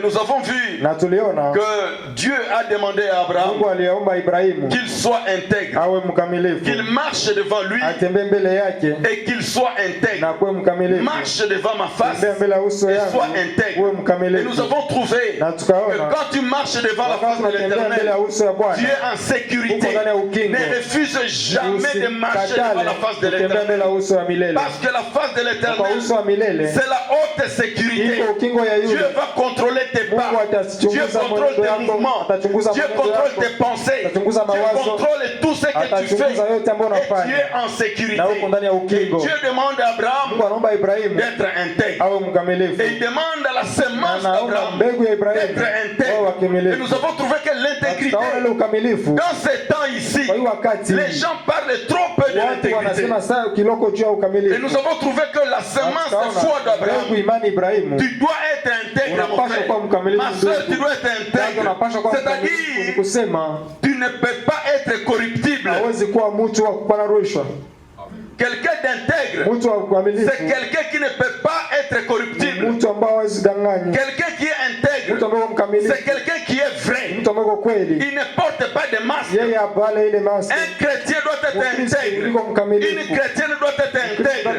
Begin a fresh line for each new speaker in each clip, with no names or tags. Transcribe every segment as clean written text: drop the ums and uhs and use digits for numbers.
nous avons vu que Dieu a demandé à Abraham qu'il soit intègre, qu'il marche devant lui et qu'il soit intègre. Marche devant ma face et soit intègre. Et nous avons trouvé que quand tu marches devant la face de l'Éternel, tu es en sécurité. Ne refuse jamais de marcher devant la face de l'Éternel. Parce que la face de l'Éternel, c'est la haute sécurité. Dieu va contrôler tes pas. Dieu contrôle tes mouvements. Dieu contrôle tes pensées. Dieu contrôle tout ce que tu fais. Et tu es en sécurité. Et Dieu demande à Abraham d'être intègre. Et il demande à la semence d'Abraham d'être intègre. Et nous avons trouvé que l'intégrité, dans ces temps ici, les gens parlent trop peu de l'intégrité. Et nous avons trouvé que la semence de foi d'Abraham, tu dois être intègre, mon frère. Ma soeur, tu dois être intègre. C'est-à-dire, tu ne peux pas être corruptible. Quelqu'un d'intègre, c'est quelqu'un qui ne peut pas être corruptible. Quelqu'un qui est intègre, c'est quelqu'un qui est vrai. Il ne porte pas de masque. Un chrétien doit être intègre. Une chrétienne doit être intègre.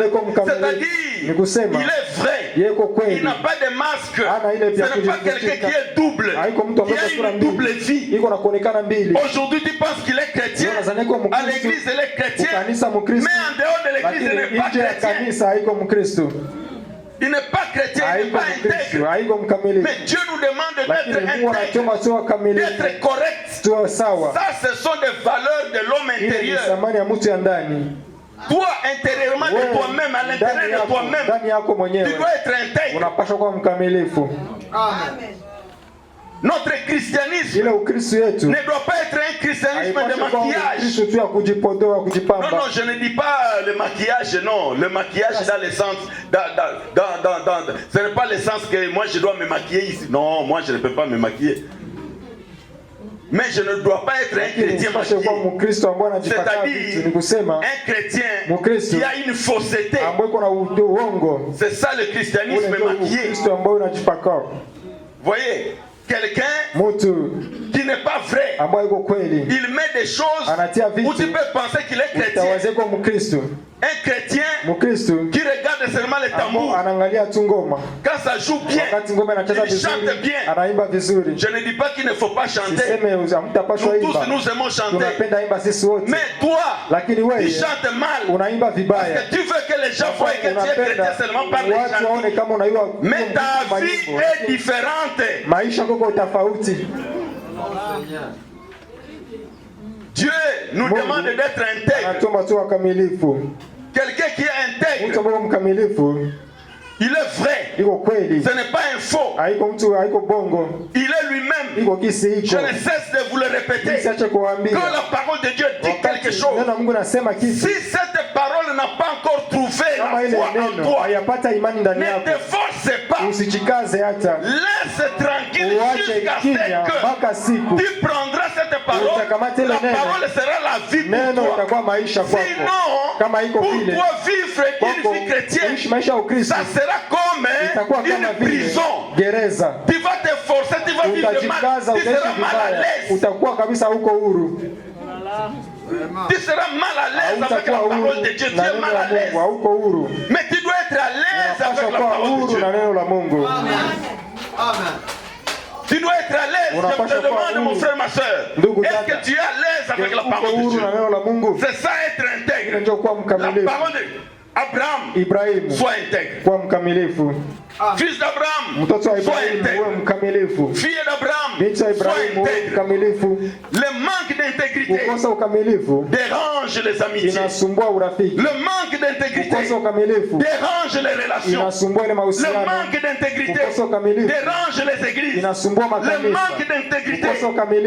C'est-à-dire, il est vrai. Il n'a pas de masque. Ce n'est pas quelqu'un qui est double. Il a une double vie. Aujourd'hui, tu penses qu'il est chrétien. À l'église, il est chrétien. Mais en dehors de l'église, il n'est pas chrétien. Il n'est pas chrétien, il n'est pas intègre. Mais Dieu nous demande d'être intègre, d'être correct. Ça, ce sont des valeurs de l'homme intérieur. Toi, intérieurement de toi-même, à l'intérieur de toi-même, tu dois être intègre. Amen. Notre christianisme ne doit pas être un christianisme de maquillage. Non, je ne dis pas le maquillage, non. Le maquillage dans le sens... ce n'est pas le sens que moi je dois me maquiller ici. Non, moi je ne peux pas me maquiller. Mais je ne dois pas être un chrétien maquillé. C'est-à-dire un chrétien qui a une fausseté. C'est ça le christianisme maquillé. Voyez, quelqu'un qui n'est pas vrai, il met des choses où tu peux penser qu'il est chrétien. Un chrétien qui regarde seulement les tambours, quand ça joue bien, il chante bien. Je ne dis pas qu'il ne faut pas chanter. Nous tous, nous aimons chanter. Mais toi, tu chantes mal. Parce que tu veux que les gens voient que tu es chrétien seulement par les chants. Mais ta vie est différente. Dieu nous demande d'être intègre. Quelqu'un qui est intègre, il est vrai. Ce n'est pas un faux. Il est lui-même. Je ne cesse de vous le répéter. Quand la parole de Dieu dit quelque chose, si cette parole n'a pas encore trouvé la foi en toi, ne te force pas. Laisse tranquille jusqu'à ce que tu prendras cette parole. La parole sera la vie pour toi. Sinon, pour toi vivre une vie chrétienne, ça sera comme une prison. Tu vas te forcer, tu vas vivre mal, tu seras mal à l'aise. Tu seras mal à l'aise avec la parole de Dieu. Tu es mal à l'aise. Mais tu dois être à l'aise avec la parole de Dieu. Amen. Tu dois être à l'aise. Je te demande, mon frère, ma soeur, est-ce que tu es à l'aise avec la parole de Dieu? C'est ça être intègre. La parole de Abraham, sois intègre. Fils d'Abraham, sois intègre. Fille d'Abraham, sois intègre. Le manque d'intégrité dérange les amitiés. Le manque d'intégrité dérange les relations. Le manque d'intégrité dérange les églises. Le manque d'intégrité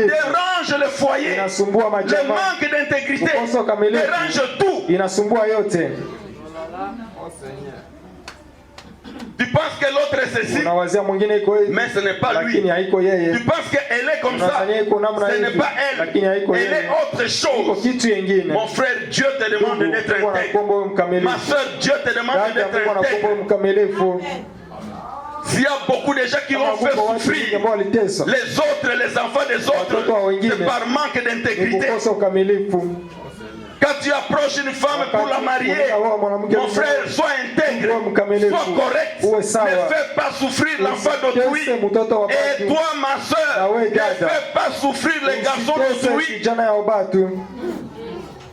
dérange le foyer. Le manque d'intégrité dérange tout. Tu penses que l'autre est ceci, mais ce n'est pas lui. Tu penses qu'elle est comme ça, ce n'est pas elle. Elle est autre chose. Mon frère, Dieu te demande d'être intègre. Ma soeur, Dieu te demande d'être intègre. S'il y a beaucoup de gens qui ont fait souffrir les autres, les enfants des autres, c'est par manque d'intégrité. Quand tu approches une femme pour la marier, mon frère, sois intègre, sois correct, ne fais pas souffrir l'enfant d'autrui. Et toi, ma soeur, ne fais pas souffrir les garçons d'autrui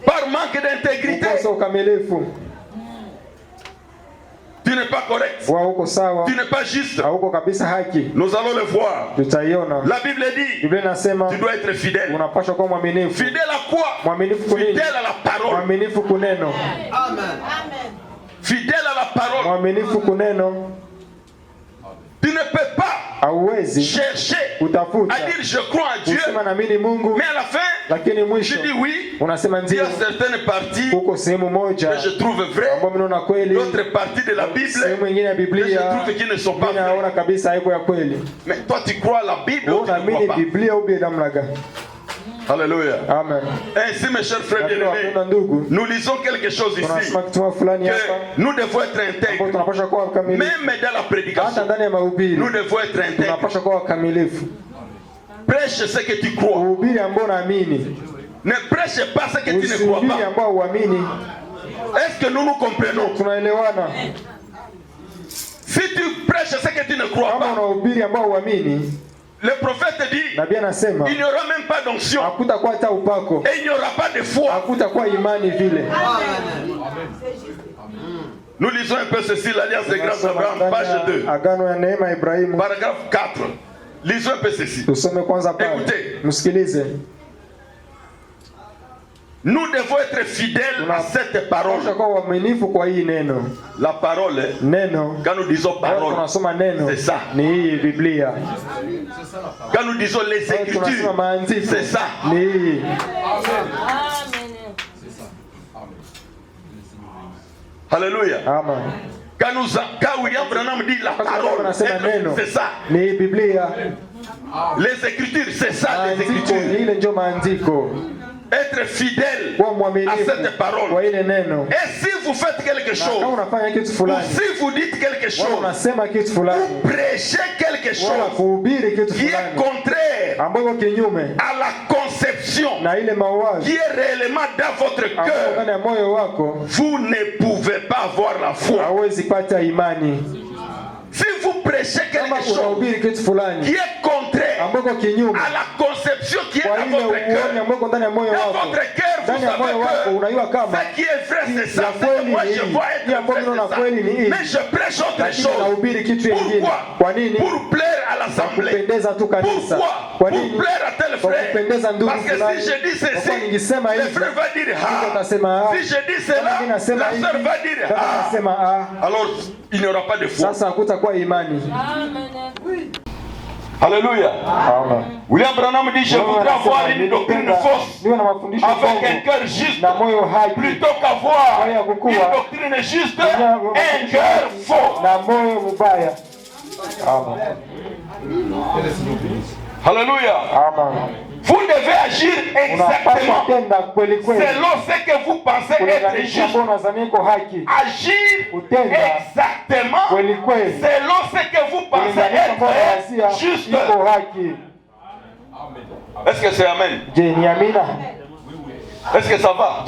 par manque d'intégrité. Tu n'es pas correct. Tu n'es pas juste. Nous allons le voir. La Bible dit, tu dois être fidèle. Fidèle à quoi? Fidèle à la parole. Amen. Fidèle à la parole. Tu ne peux pas chercher à dire je crois à Dieu, mais à la fin, je dis oui. Il y a certaines parties que je trouve vraies, d'autres parties de la Bible que je trouve qui ne sont pas vraies. Mais toi tu crois à la Bible ou tu ne crois pas? Alléluia. Amen. Ainsi, mes chers frères bien-aimés, nous lisons quelque chose ici, que nous devons être intègres. Même dans la prédication, nous devons être intègres. Prêche ce que tu crois. Ne prêche pas ce que tu ne crois pas. Est-ce que nous nous comprenons? Si tu prêches ce que tu ne crois pas, le prophète dit, il n'y aura même pas d'onction et il n'y aura pas de foi. Nous lisons un peu ceci, l'Alliance des Grands Abraham, page 2, paragraphe 4. Lisons un peu ceci. Écoutez. Nous devons être fidèles à cette parole. La parole, quand nous disons parole, c'est ça. Quand nous disons les Écritures, c'est ça. Alléluia. Quand William Branham dit la parole, c'est ça. Les Écritures, c'est ça, les Écritures. Être fidèle à cette parole. Et si vous faites quelque chose, ou si vous dites quelque chose, vous prêchez quelque chose qui est contraire à la conception qui est réellement dans votre cœur, vous ne pouvez pas avoir la foi. Si vous prêchez quelque chose qui est contraire à la conception qui est dans votre cœur, vous savez que ce qui est vrai c'est ça, c'est que moi je vois être vrai c'est ça. Mais je prêche autre chose. Pourquoi? Pour plaire à l'assemblée. Pourquoi? Pour plaire à tel frère. Parce que si je dis ceci, le frère va dire ah. Si je dis cela, la sœur va dire ah. Alors il n'y aura pas de foi. Alléluia. Amen. William Branham dit je voudrais avoir une doctrine fausse avec un cœur juste plutôt qu'avoir une doctrine juste et un cœur faux. Amen. Alléluia. Amen. Vous devez agir exactement selon ce que vous pensez être juste. Agir exactement selon ce que vous pensez être juste. Est-ce que c'est amen? Est-ce que ça va?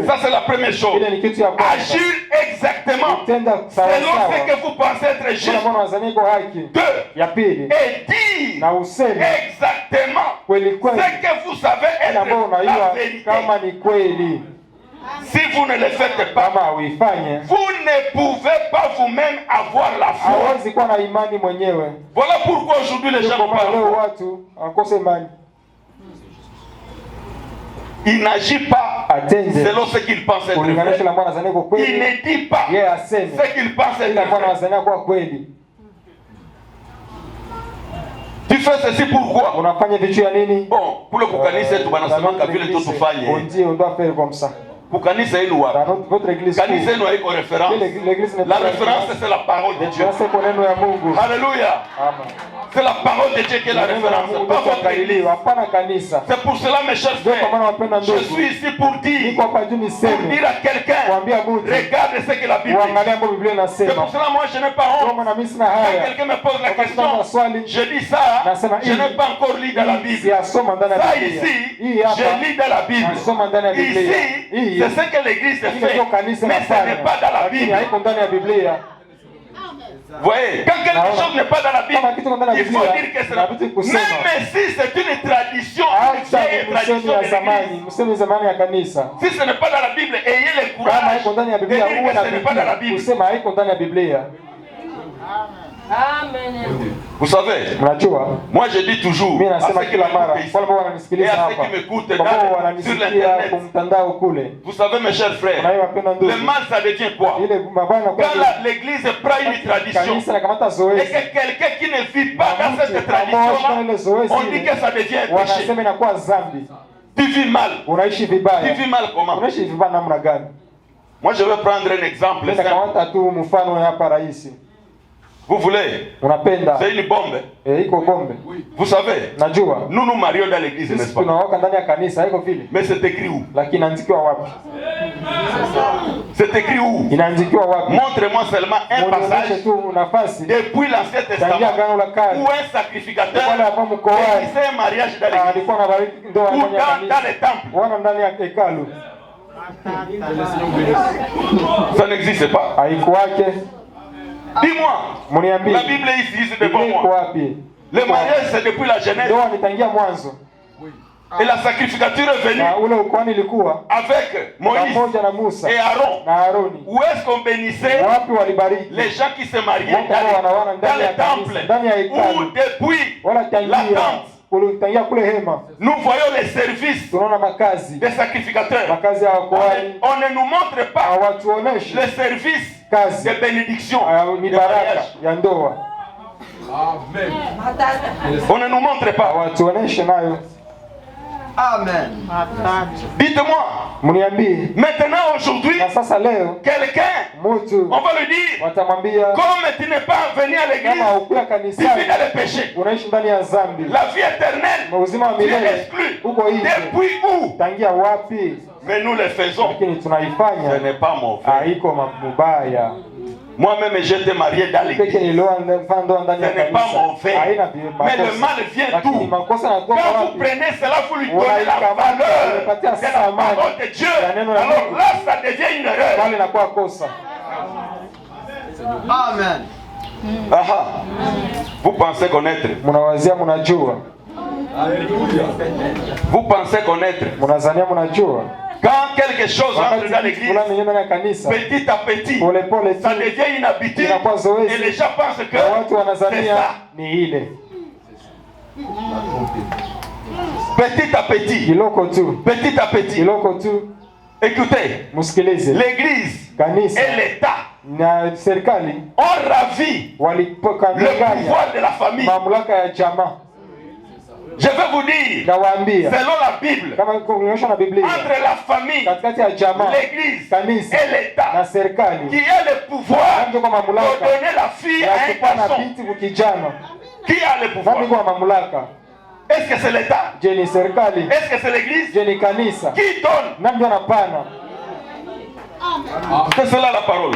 Ça c'est la première chose. Agir exactement selon ce que vous pensez être juste. Deux. Et dire exactement ce que vous savez être la vérité. Si vous ne le faites pas, vous ne pouvez pas vous-même avoir la foi. Voilà pourquoi aujourd'hui les gens parlent. Il n'agit pas selon ce qu'il pense être vrai. Il ne dit pas ce qu'il pense être vrai. Tu fais ceci pourquoi? Bon, pour le kukanisa tu banasema vile tu tufanye. Pour kanisa yenu wapi?
Votre église.
Kanisa yenu haiko référence. La référence c'est la parole de Dieu. Alléluia. C'est la parole de Dieu qui est la référence, pas votre église. C'est pour cela, mes chers frères, je suis ici pour dire à quelqu'un, regarde ce que la Bible dit. C'est pour cela, moi, je n'ai pas honte. Quand quelqu'un me pose la question, je dis ça, je n'ai pas encore lu dans la Bible. Ça ici, je lis dans la Bible. Ici, c'est ce que l'église fait, mais ce n'est pas dans la Bible. Vous voyez, quand quelque chose n'est pas dans la Bible, il faut dire que c'est la Bible. Même si c'est une tradition, une tradition de l'église. Si ce n'est pas dans la Bible, ayez le courage de dire que ce n'est pas dans la Bible. Amen. Vous savez, moi je dis toujours à ceux qui m'écoutent sur l'internet, vous savez mes chers frères, le mal ça devient quoi? Quand l'église prend une tradition et que quelqu'un qui ne vit pas dans cette tradition, on dit que ça devient péché. Tu vis mal. Tu vis mal comment? Moi je vais prendre un exemple simple. Vous voulez? C'est une bombe. Vous savez? Nous nous marions dans l'église, n'est-ce pas? Mais c'est écrit où? C'est écrit où? Montre-moi seulement un passage depuis l'Ancien Testament où un sacrificateur réalisait un mariage dans l'église ou dans les temples. Ça n'existe pas. Dis-moi, la Bible est ici, c'est devant moi. Le mariage, c'est depuis la Genèse. Et la sacrificature est venue avec Moïse et Aaron. Où est-ce qu'on bénissait les gens qui se mariaient dans les temples ou depuis la tente? Nous voyons les services des sacrificateurs. On ne nous montre pas les services de bénédiction, de mariage. On ne nous montre pas. Amen. Dites-moi, maintenant aujourd'hui, quelqu'un, on va lui dire, comme tu n'es pas venu à l'église, tu vis dans le péché. La vie éternelle, tu es exclu. Depuis où? Mais nous le faisons. Ce n'est pas mauvais. Moi-même, j'étais marié dans l'église. Ce n'est pas mauvais. Mais le mal vient d'où? Quand vous prenez cela, vous lui donnez la valeur de la parole de Dieu. Alors là, ça devient une erreur. Amen. Aha. Vous pensez connaître? Vous pensez connaître? Quand quelque chose entre dans l'église, petit à petit, ça devient une habitude et les gens pensent que c'est ça. Petit à petit, écoutez, l'église et l'État ont ravi le pouvoir de la famille. Je vais vous dire, selon la Bible, entre la famille, l'église et l'État, qui a le pouvoir de donner la fille à un garçon. Qui a le pouvoir? Est-ce que c'est l'État? Est-ce que c'est l'église? Qui donne? C'est cela la parole.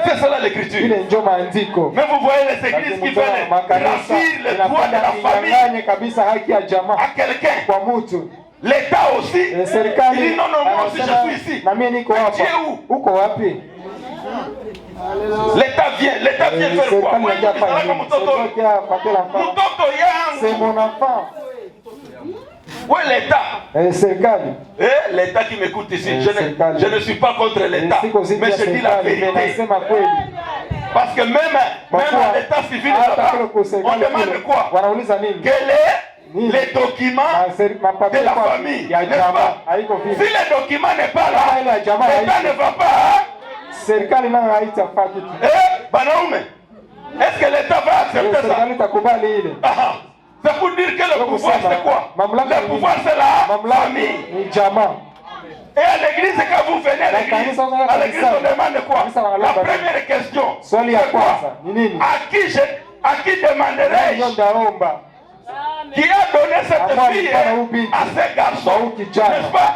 C'est cela l'écriture. Mais vous voyez les églises qui veulent rafir le droit de la famille à quelqu'un. L'État aussi. Il dit non, moi aussi je suis ici. Tu es où? L'État vient faire quoi?
C'est mon enfant.
Où est l'État? L'État qui m'écoute ici, je ne suis pas contre l'État, mais je dis la vérité. Parce que même à l'état civil, on demande quoi? Quel est les documents de la famille, n'est-ce pas? Si le document n'est pas là, l'État ne va pas. Est-ce que l'État va accepter ça? C'est pour dire que le pouvoir c'est quoi? Le pouvoir c'est la famille.
Et à l'église, quand vous venez à l'église, on demande quoi? La première question, c'est quoi? À qui demanderai-je? Qui a donné cette fille à ces garçons? N'est-ce pas?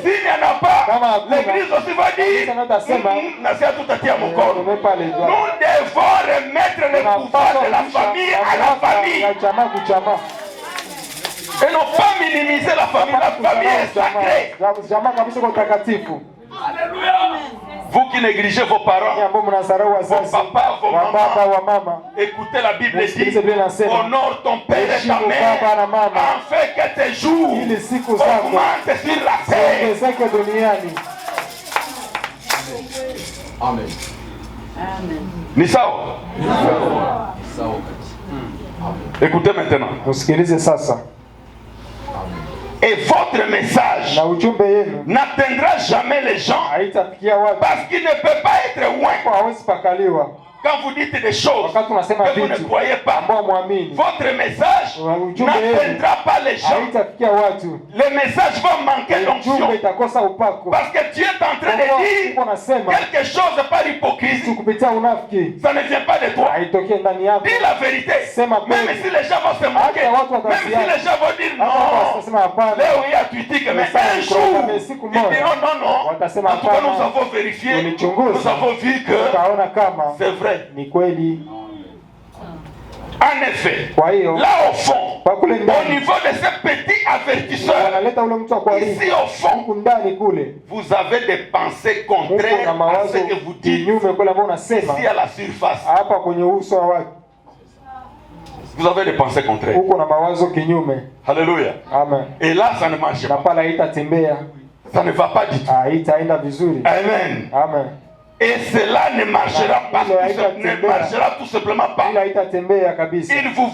S'il n'y en a pas, l'église aussi va dire, nous devons remettre le pouvoir de la famille à la famille. Et non pas minimiser la famille. La famille est sacrée. Alléluia. Vous qui négligez vos parents, vos papas, vos mamans, écoutez la Bible dit, honore ton père et ta mère, afin que tes jours augmentent sur la terre. Amen. Ni sawa? Écoutez maintenant. Et votre message n'atteindra jamais les gens parce qu'il ne peut pas être loin. Quand vous dites des choses que vous ne croyez pas, votre message n'atteindra pas les gens. Les messages vont manquer d'onction. Parce que Dieu est en train de dire quelque chose par hypocrisie. Ça ne vient pas de toi. Dis la vérité. Même si les gens vont se moquer, même si les gens vont dire non, Léo y a tweeté que mais un jour, ils diront non. En tout cas, nous avons vérifié, nous avons vu que c'est vrai. En effet, là au fond, au niveau de ces petits avertisseurs, ici au fond, vous avez des pensées contraires à ce que vous dites ici à la surface. Vous avez des pensées contraires. Alléluia. Amen. Et là, ça ne marche pas. Ça ne va pas du tout. Amen. Amen. Et cela ne marchera pas, ne marchera tout simplement pas. Il vous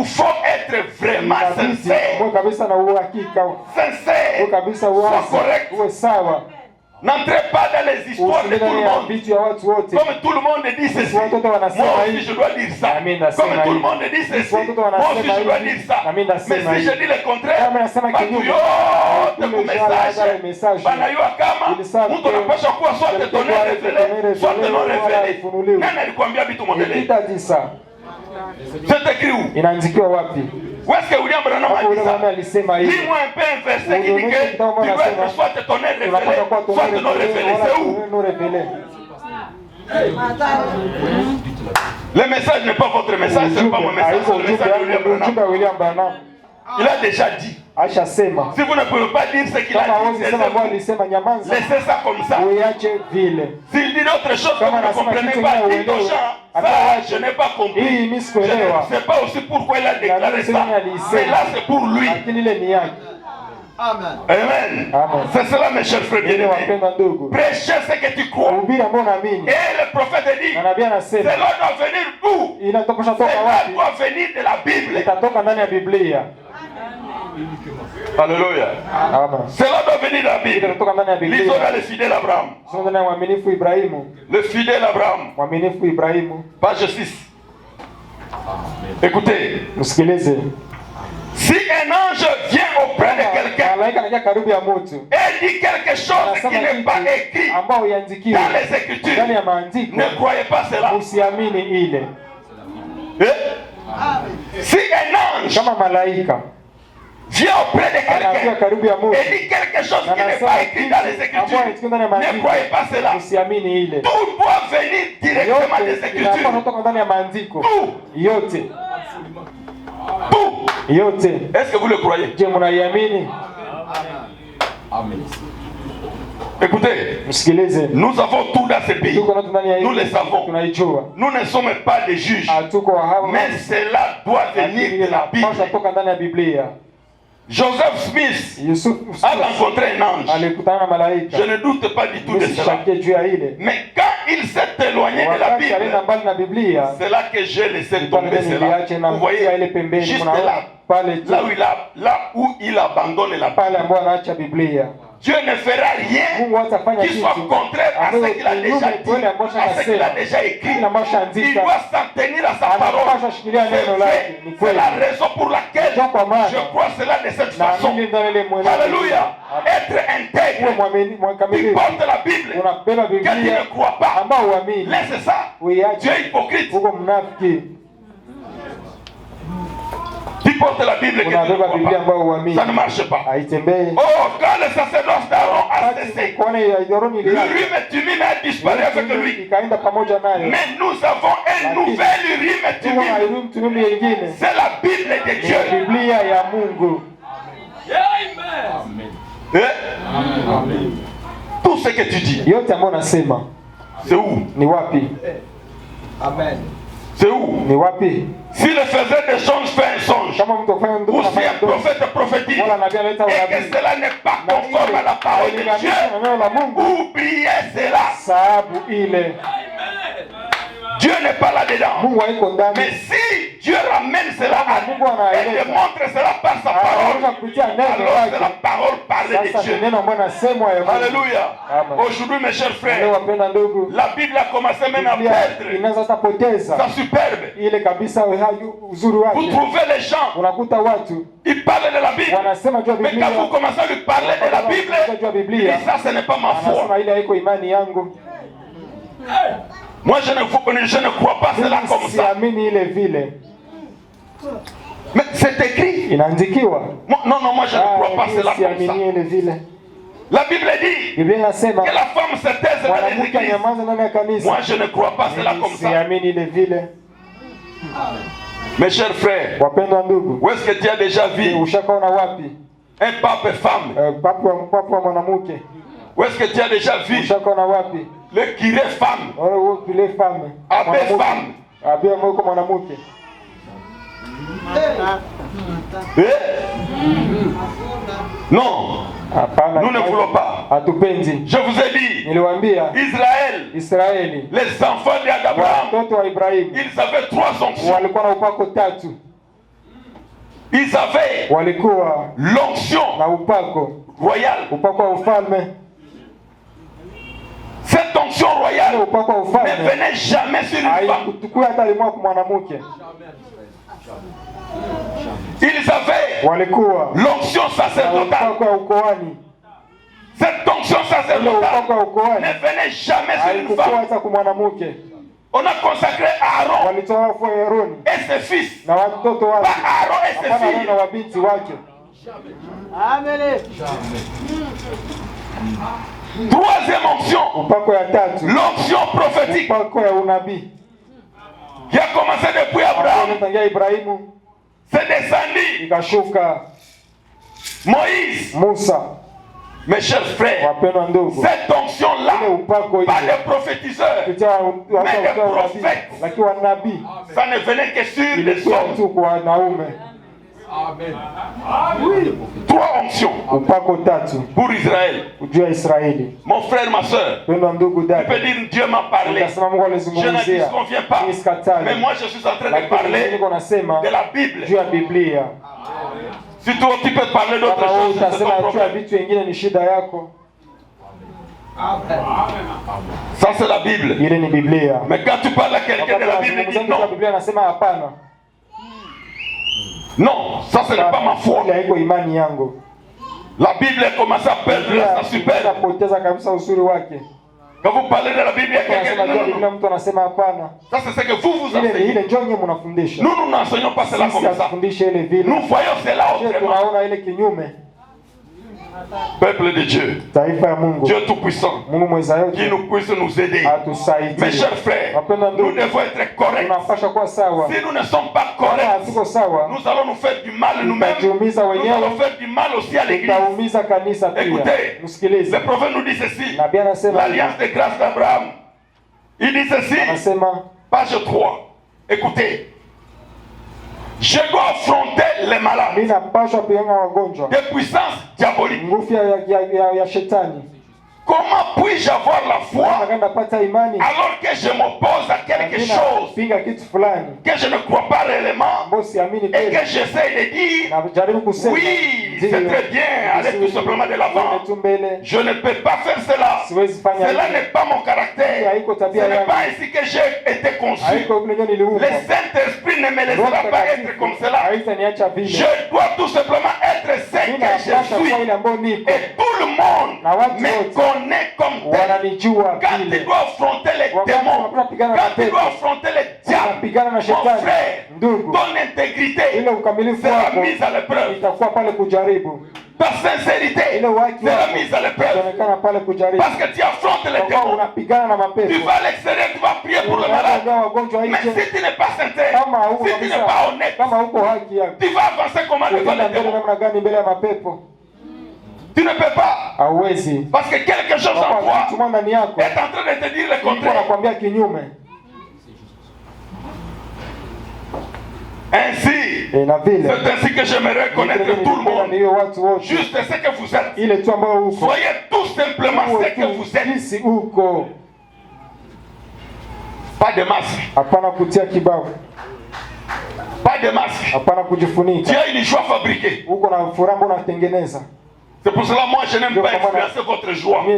faut être vraiment sincère. Sincère. Sois correct. N'entrez pas dans les histoires de tout le monde. Comme tout le monde dit ceci, moi aussi je dois dire ça. Comme tout le monde dit ceci, moi aussi je dois dire ça. Mais si je dis le contraire, message, banayua kama mtu anapaswa kuwa sote tonne révélé, sote non révélé. Nani alikwambia vitu modele? C'est écrit où?
Inaandikiwa wapi?
Où est-ce que William Branham a dit ça? Dis-moi un peu un verset qui dit que tu dois être soit tonne révélé, soit non révélé. C'est où? Le message n'est pas votre message, c'est pas mon message, c'est le message de William Branham. Il a déjà dit. Si vous ne pouvez pas dire ce qu'il a dit, laissez ça comme ça. S'il dit d'autres choses que vous ne comprenez pas, dites aux gens, ça je n'ai pas compris. Je ne sais pas aussi pourquoi il a déclaré ça. Mais là c'est pour lui. Amen. Amen. C'est cela mes chers frères bien-aimés. Prêchez ce que tu crois. Et le prophète dit, cela doit venir d'où? Cela doit venir de la Bible. Alléluia. Cela doit venir de la Bible. Lisons dans le fidèle Abraham. Le fidèle Abraham. Page 6. Écoutez. Si un ange vient auprès de quelqu'un et dit quelque chose qui n'est pas écrit dans les Écritures, ne croyez pas cela. Si un ange vient auprès de quelqu'un et dit quelque chose qui n'est pas écrit dans les Écritures, ne croyez pas cela. Tout doit venir directement des Écritures. Tout. Est-ce que vous le croyez? Amen. Écoutez, nous avons tout dans ce pays. Nous le savons. Nous ne sommes pas des juges. Mais cela doit venir de la Bible. Joseph Smith a rencontré un ange. Je ne doute pas du tout de cela. Mais quand il s'est éloigné de la Bible, c'est là que j'ai laissé tomber cela. Vous voyez, juste là où il abandonne la Bible. Dieu ne fera rien qui soit contraire à ce qu'il a déjà dit, à ce qu'il a déjà écrit. Il doit s'en tenir à sa parole. C'est la raison pour laquelle je crois cela de cette façon. Alléluia. Être intègre. Tu portes la Bible. Quand tu ne crois pas, laisse ça. Dieu est hypocrite. Tu portes la Bible, que tu ne crois pas. Ça ne marche pas. Oh, quand le sacerdoce d'Aaron a cessé, l'Urim et Thummim a disparu avec lui. Mais nous avons un nouvel Urim et Thummim. C'est la Bible de Dieu. Amen. Tout ce que tu dis, c'est où? Amen. C'est où? S'il faisait des songes, fait un songe. Ou si un prophète prophétise et que cela n'est pas conforme à la parole de Dieu, oubliez cela. Dieu n'est pas là-dedans. Mais si Dieu ramène cela et démontre cela par sa parole, alors c'est la parole parlée de Dieu. Alléluia. Aujourd'hui, mes chers frères, la Bible a commencé maintenant à perdre sa superbe. Vous trouvez les gens, ils parlent de la Bible, mais quand vous commencez à lui parler de la Bible, il dit ça, ce n'est pas ma foi. Moi, je ne crois pas cela comme ça. Mais c'est écrit. Non, moi je ne crois pas cela comme ça. La Bible dit que la femme se taise dans les églises. Moi, je ne crois pas cela comme ça. Mes chers frères, où est-ce que tu as déjà vu un pape femme? Où est-ce que tu as déjà vu le curé femme? Abbé femme? Non, nous ne voulons pas. Je vous ai dit, Israël, les enfants d'Abraham, ils avaient 3 onctions. Ils avaient l'onction royale. Cette onction royale ne venait jamais sur une femme. Ils avaient l'onction sacerdotale. Cette onction sacerdotale ne venait jamais sur une femme. On a consacré Aaron et ses fils. Pas Aaron et ses filles. Troisième onction, l'onction prophétique qui a commencé depuis Abraham. C'est descendu Moïse, mes chers frères. Cette onction-là, pas des prophétiseurs, mais des prophètes, ça ne venait que sur les hommes. Amen. 3 onctions pour Israël. Mon frère, ma soeur, tu peux dire Dieu m'a parlé. Je ne disconviens pas. Mais moi je suis en train de parler de la Bible. Si toi tu peux parler d'autre chose, c'est ton problème. Ça c'est la Bible. Mais quand tu parles à quelqu'un de la Bible, il dit non. Non, ça ce n'est pas ma foi. La Bible a commencé à perdre sa superbe. Quand vous parlez de la Bible, il y a quelqu'un qui dit non. Ça c'est ce que vous enseignez. Nous n'enseignons pas cela comme ça. Nous voyons cela autrement. Peuple de Dieu, Dieu Tout-Puissant, qui nous puisse nous aider. Mes chers frères, nous devons être corrects. Si nous ne sommes pas corrects, nous allons nous faire du mal nous-mêmes. Nous allons faire du mal aussi à l'église. Écoutez, le prophète nous dit ceci, l'alliance de grâce d'Abraham. Il dit ceci, page 3. Écoutez. Je dois affronter les malades. Des puissances diaboliques. Comment puis-je avoir la foi alors que je m'oppose à quelque chose que je ne crois pas réellement et que j'essaie de dire oui, c'est très bien, allez tout simplement de l'avant. Je ne peux pas faire cela. Cela n'est pas mon caractère. Ce n'est pas ainsi que j'ai été conçu. Le Saint-Esprit ne me laissera pas être comme cela. Je dois tout simplement être ce que je suis. Et tout le monde me connaît comme tel. Quand tu dois affronter les démons, quand tu dois affronter les diables, mon frère, ton intégrité sera mise à l'épreuve. Ta sincérité sera mise à l'épreuve. Parce que tu affrontes les démons. Tu vas à l'extérieur, tu vas prier pour le malade. Mais si tu n'es pas sincère, si tu n'es pas honnête, tu vas avancer comment devant les démons. Tu ne peux pas. Parce que quelque chose en toi est en train de te dire le contraire. Ainsi, c'est ainsi que j'aimerais connaître tout le monde. Juste ce que vous êtes. Soyez tout simplement ce que vous êtes. Pas de masque. Pas de masque. Tu as une joie fabriquée. C'est pour cela moi je n'aime pas influencer votre joie. Je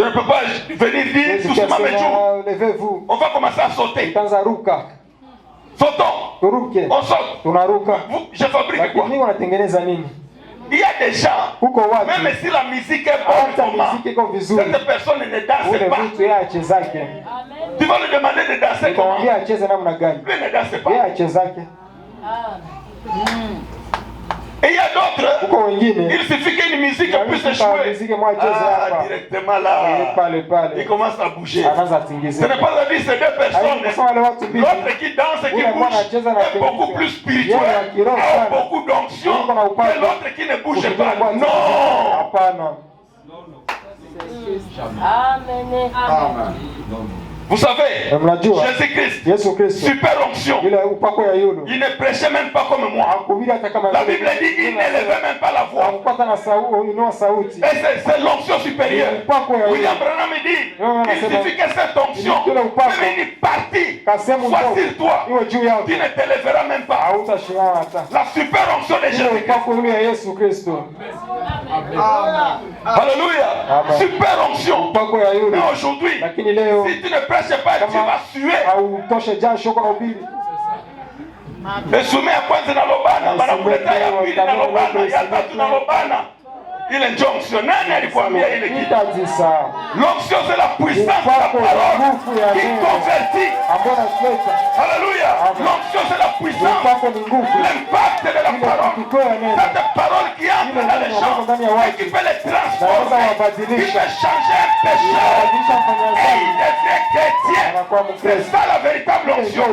ne peux pas venir dire tout ce matin. On va commencer à sauter. Sautons. On saute. Je fabrique quoi? Il y a des gens, même si la musique est bonne, cette personne ne danse pas. Tu vas lui demander de danser comment? Lui ne danse pas. Et il y a d'autres, il suffit qu'une musique puisse jouer. Directement là, il commence à bouger. Ce n'est pas la vie, c'est deux personnes. L'autre qui danse et qui bouge est beaucoup plus spirituel, a beaucoup d'onction que l'autre qui ne bouge pas. Non! Amen. Vous savez, Jésus-Christ, super onction. Il ne prêchait même pas comme moi. La Bible dit qu'il n'élevait même pas la voix. Et c'est l'onction supérieure. William Branham dit, il suffit que cette onction, même une partie, soit sur toi, tu ne t'élèveras même pas. La super onction de Jésus-Christ. Alléluia. Super onction. Mais aujourd'hui, si tu ne prêches pas, tu vas suer. Et soumet à quoi c'est dans l'obana. Banakuleta ya pili na l'obana. Ya tatu na l'obana. Il est jonction. Nani alikwambia ile kitu? L'onction c'est la puissance de la parole qui convertit. Alléluia. L'onction c'est la puissance, l'impact de la parole. Cette parole qui entre dans les gens et qui peut les transformer, qui peut changer un pécheur et il devient chrétien. C'est ça la véritable onction.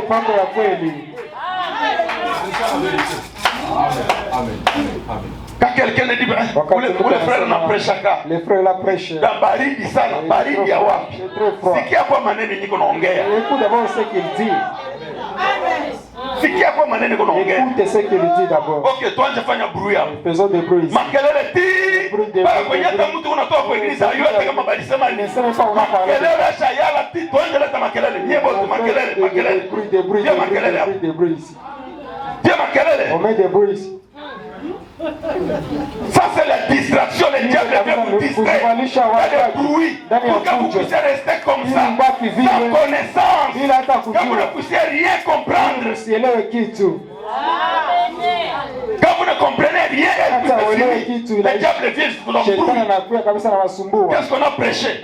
Quand quelqu'un ne dit pas, les frères n'ont prêché qu'à. Les frères la prêchent. Dans baridi sana, baridi ya wapi. Sikia kwa maneno niko naongea. Écoute d'abord ce qu'il dit. Sikia kwa maneno niko naongea. Écoute ce qu'il dit d'abord. OK, tuanze fanya bruit hapo. Faisons des bruits. Makelele ti. Para kwenye hata mtu unatoka kwa iglesia, yote kama balisema ni. Makelele acha yala ti, tuanze leta makelele. Nyebo makelele, makelele. Des bruits, des bruits, des bruits. Dieu makelele. On met des bruits. Ça c'est la distraction, le diable vient vous distraire. Il y a des bruits pour que vous puissiez rester comme ça, sans connaissance, que vous ne puissiez rien comprendre. Quand vous ne comprenez rien, le diable vient vous embrouiller. Qu'est-ce qu'on a prêché?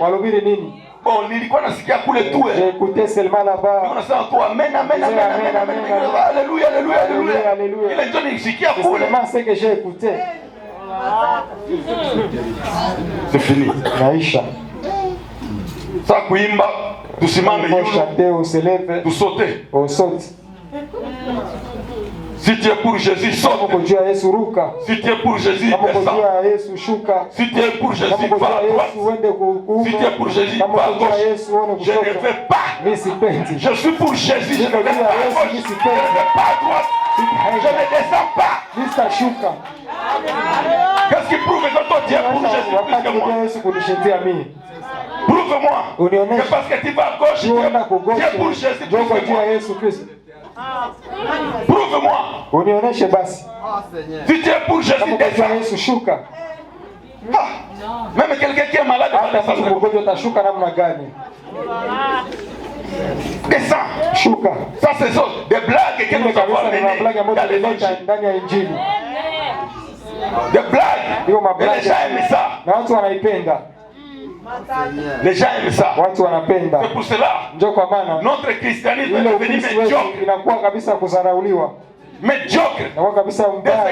Bon, nilikuwa nasikia kule tu. J'ai écouté seulement là-bas. Unasema tu amen, amen, amen, amen, amen. Alléluia, alléluia, alléluia, alléluia. Ile ndio nilisikia kule. C'est ce que j'ai écouté. C'est fini. Naisha. Sasa kuimba, tusimame yule. Tusote. Usote. Si tu es pour Jésus, saute. Si tu es pour Jésus, descends. Si tu es pour Jésus, va à droite. Si tu es pour Jésus, va à gauche. Je ne vais pas. Je suis pour Jésus, je ne vais pas à gauche. Je ne vais pas à droite. Je ne descends pas. Qu'est-ce qui prouve que toi tu es pour Jésus? de moi. Prouve-moi que parce que tu vas à gauche, tu es pour Jésus-Christ. Prouve-moi. Si tu es pour Jésus, descends. Même quelqu'un qui est malade descends. Ça c'est ça, des blagues que nous avons amenées. Des blagues. Et les gens aiment ça. Les gens aiment ça. C'est pour cela notre christianisme est devenu médiocre. Des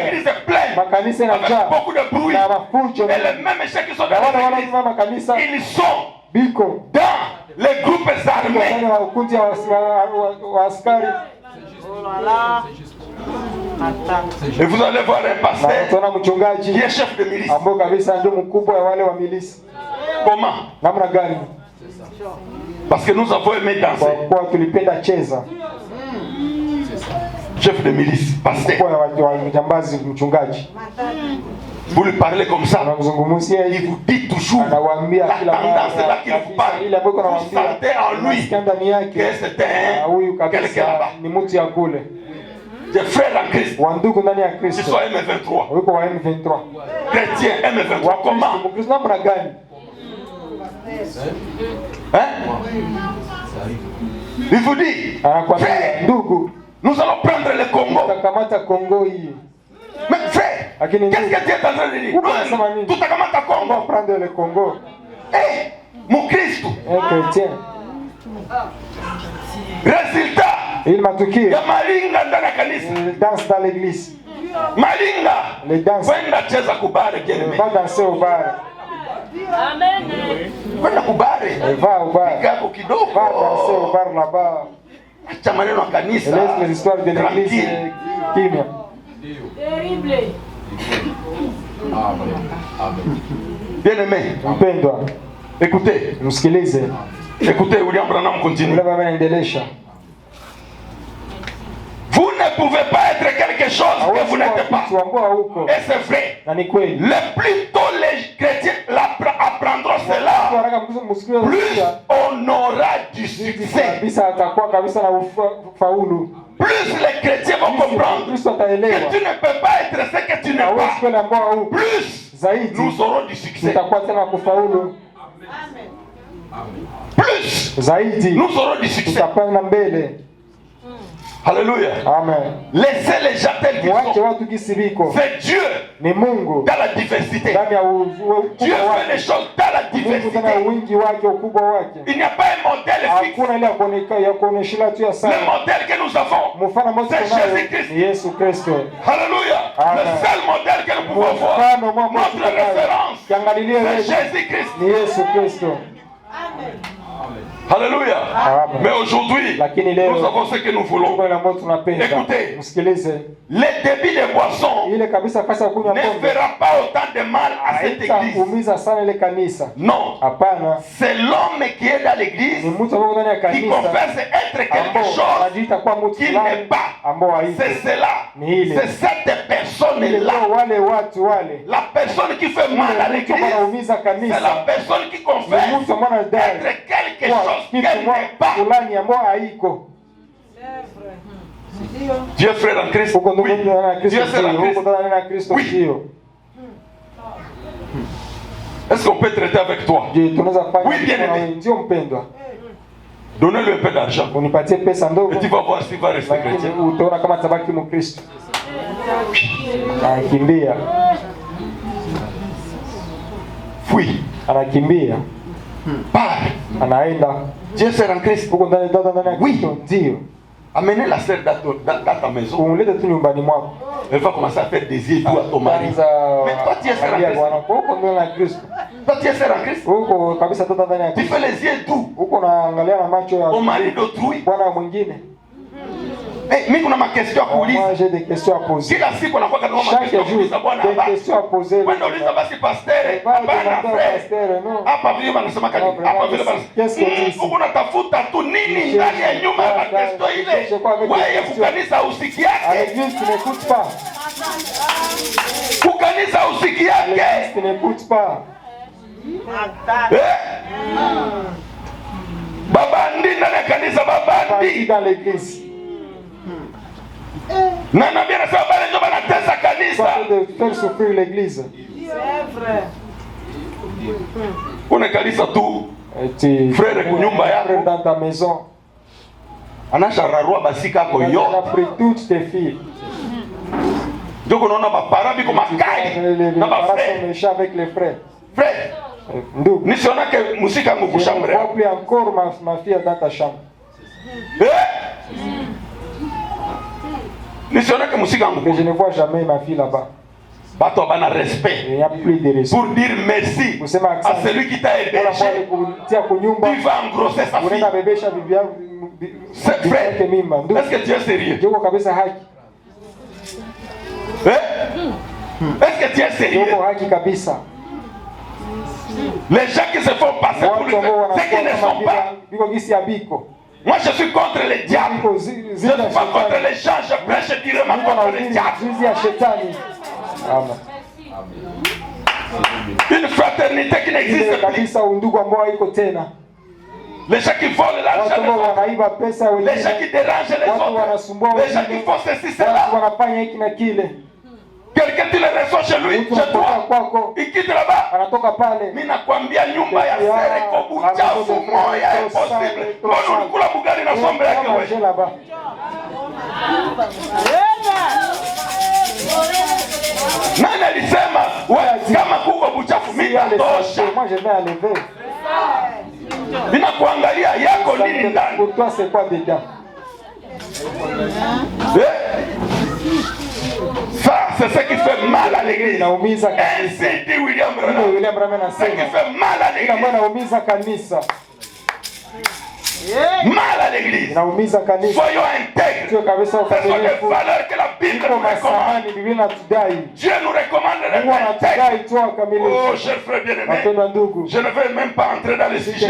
églises pleines avec beaucoup de bruit. Et les mêmes échecs qui sont dans les églises, ils sont dans les groupes armés. Et vous allez voir un pasteur qui est chef de milice. Comment? Parce que nous avons aimé danser. Chef de milice, pasteur. Vous lui parlez comme ça, il vous dit toujours la tendance là qu'il vous parle. Vous sentez en lui que c'était quelqu'un là-bas. Des frères en Christ, ils sont M23. Chrétiens M23, comment? Hein? Il vous dit, frère, nous allons prendre le Congo. Mais frère, qu'est-ce que tu es en train de dire? Tout à Congo.
On va prendre le Congo.
Eh, mon Christ.
Chrétien.
Résultat.
Il m'a touché.
Il y a Malinga dans la kanisa.
Il danse dans l'église.
Malinga.
Les danses.
Va
danser au bar.
Amen. Va
au bar. Va danser au bar là-bas. Laisse les histoires de l'église.
Terrible.
Bien aimé. Écoutez. Écoutez, William Branham continue. Vous ne pouvez pas être quelque chose que vous n'êtes pas. Et c'est vrai. Le plus tôt les chrétiens apprendront cela, plus on aura du succès. Plus les chrétiens vont comprendre que tu ne peux pas être ce que tu n'es pas. Plus nous aurons du succès. Plus nous aurons du succès. Alléluia.
Amen.
Laissez les gens tels qu'ils sont. C'est Dieu dans la diversité. Dieu fait les choses dans la diversité. Il n'y a pas un modèle fixe. Le modèle que nous avons, c'est Jésus-Christ. Alléluia. Le seul modèle que nous pouvons voir, notre référence, c'est Jésus-Christ. Amen. Alléluia. Mais aujourd'hui, nous avons ce que nous voulons. Écoutez, les débits de boissons ne fera pas autant de mal à cette église. Non. C'est l'homme qui est dans l'église qui confesse être quelque chose qu'il n'est pas. C'est cela. C'est cette personne-là. La personne qui fait mal à l'église, c'est la personne qui confesse être quelque chose. Dieu frère en Christ. Oui. Dieu frère en Christ. Oui. Est-ce qu'on peut traiter avec toi? Oui, bien aimé. Donnez-lui un peu d'argent. Et tu vas voir s'il va rester chrétien. Fuis. Pars. Dieu sert en Christ. Oui. Amenez la sœur dans ta maison. Elle va commencer à faire des yeux doux à ton mari. Mais toi tu es sœur en Christ. Toi tu es sœur en Christ. Tu fais les yeux doux au mari d'autrui. Mimi kuna makestion ya kuuliza.
Moi j'ai des questions à poser.
Kila siku anakuwa kama makestion ya kuuliza bwana hapa.
Des questions à poser.
Bwana uliza basi pasteur. Hapa vile wanasema kani. Hapa vile basi. Uko unatafuta tu nini ndani ya nyuma ya makestion ile? Wewe kukanisa usiki yake.
L'église qui n'écoute pas.
Kukanisa usiki yake.
L'église qui n'écoute pas.
Babandi ndani ya kanisa, babandi
dans l'église.
Na nabii anasema bale ndio banatesa kanisa.
De faire souffrir l'église.
C'est vrai.
Kuna kanisa tu. Frère kunyumba yako.
Frère dans ta maison.
Anashararua basika yako yote.
On a pris toutes tes filles.
Ndio kunaona bapara biko makali. Na bafrère
méchant avec les frères.
Frère.
Ndugu.
Nisiona ke musika yangu kushambre.
Je ne vois plus encore ma fille dans ta chambre.
Nisiona ke musika yangu.
Je ne vois jamais ma fille là-bas.
Bato bana respect.
Il n'y a plus de respect.
Pour dire merci à celui qui t'a aidé. Tu vas engrosser sa fille. C'est vrai. Est-ce que tu es sérieux? Est-ce que tu es sérieux? Les gens qui se font passer pour ceux qui ne sont pas. Moi je suis contre les diables. Je ne suis pas contre les gens. Je prêche directement contre les diables.
Amen.
Une fraternité qui n'existe plus. Les gens qui volent l'argent des autres. Les gens qui dérangent les autres. Les gens qui font ceci, cela. Quelqu'un qui le reçoit chez lui, chez toi, il quitte là-bas. Mina kwambia nyumba ya sere kwa uchafu moya impossible. Mbona ulikula bugari na sombe yake wewe? Nani alisema wewe kama kuko buchafu mimi natosha?
Moi je vais enlever.
Nina kuangalia yako nini ndani?
Pour toi c'est quoi dedans?
Ça c'est ce qui fait mal à l'église.
Inaumiza
kanisa. Ainsi dit William Branham.
William Branham anasema.
Ce qui fait mal à l'église.
Inaumiza kanisa.
Mal à l'église.
Inaumiza kanisa.
Soyons intègres.
Tuwe kabisa ukamilifu.
Ce sont des valeurs que la Bible nous recommande. Dieu nous recommande d'être intègres. Oh, cher frère bien-aimé, je ne vais même pas entrer dans le sujet.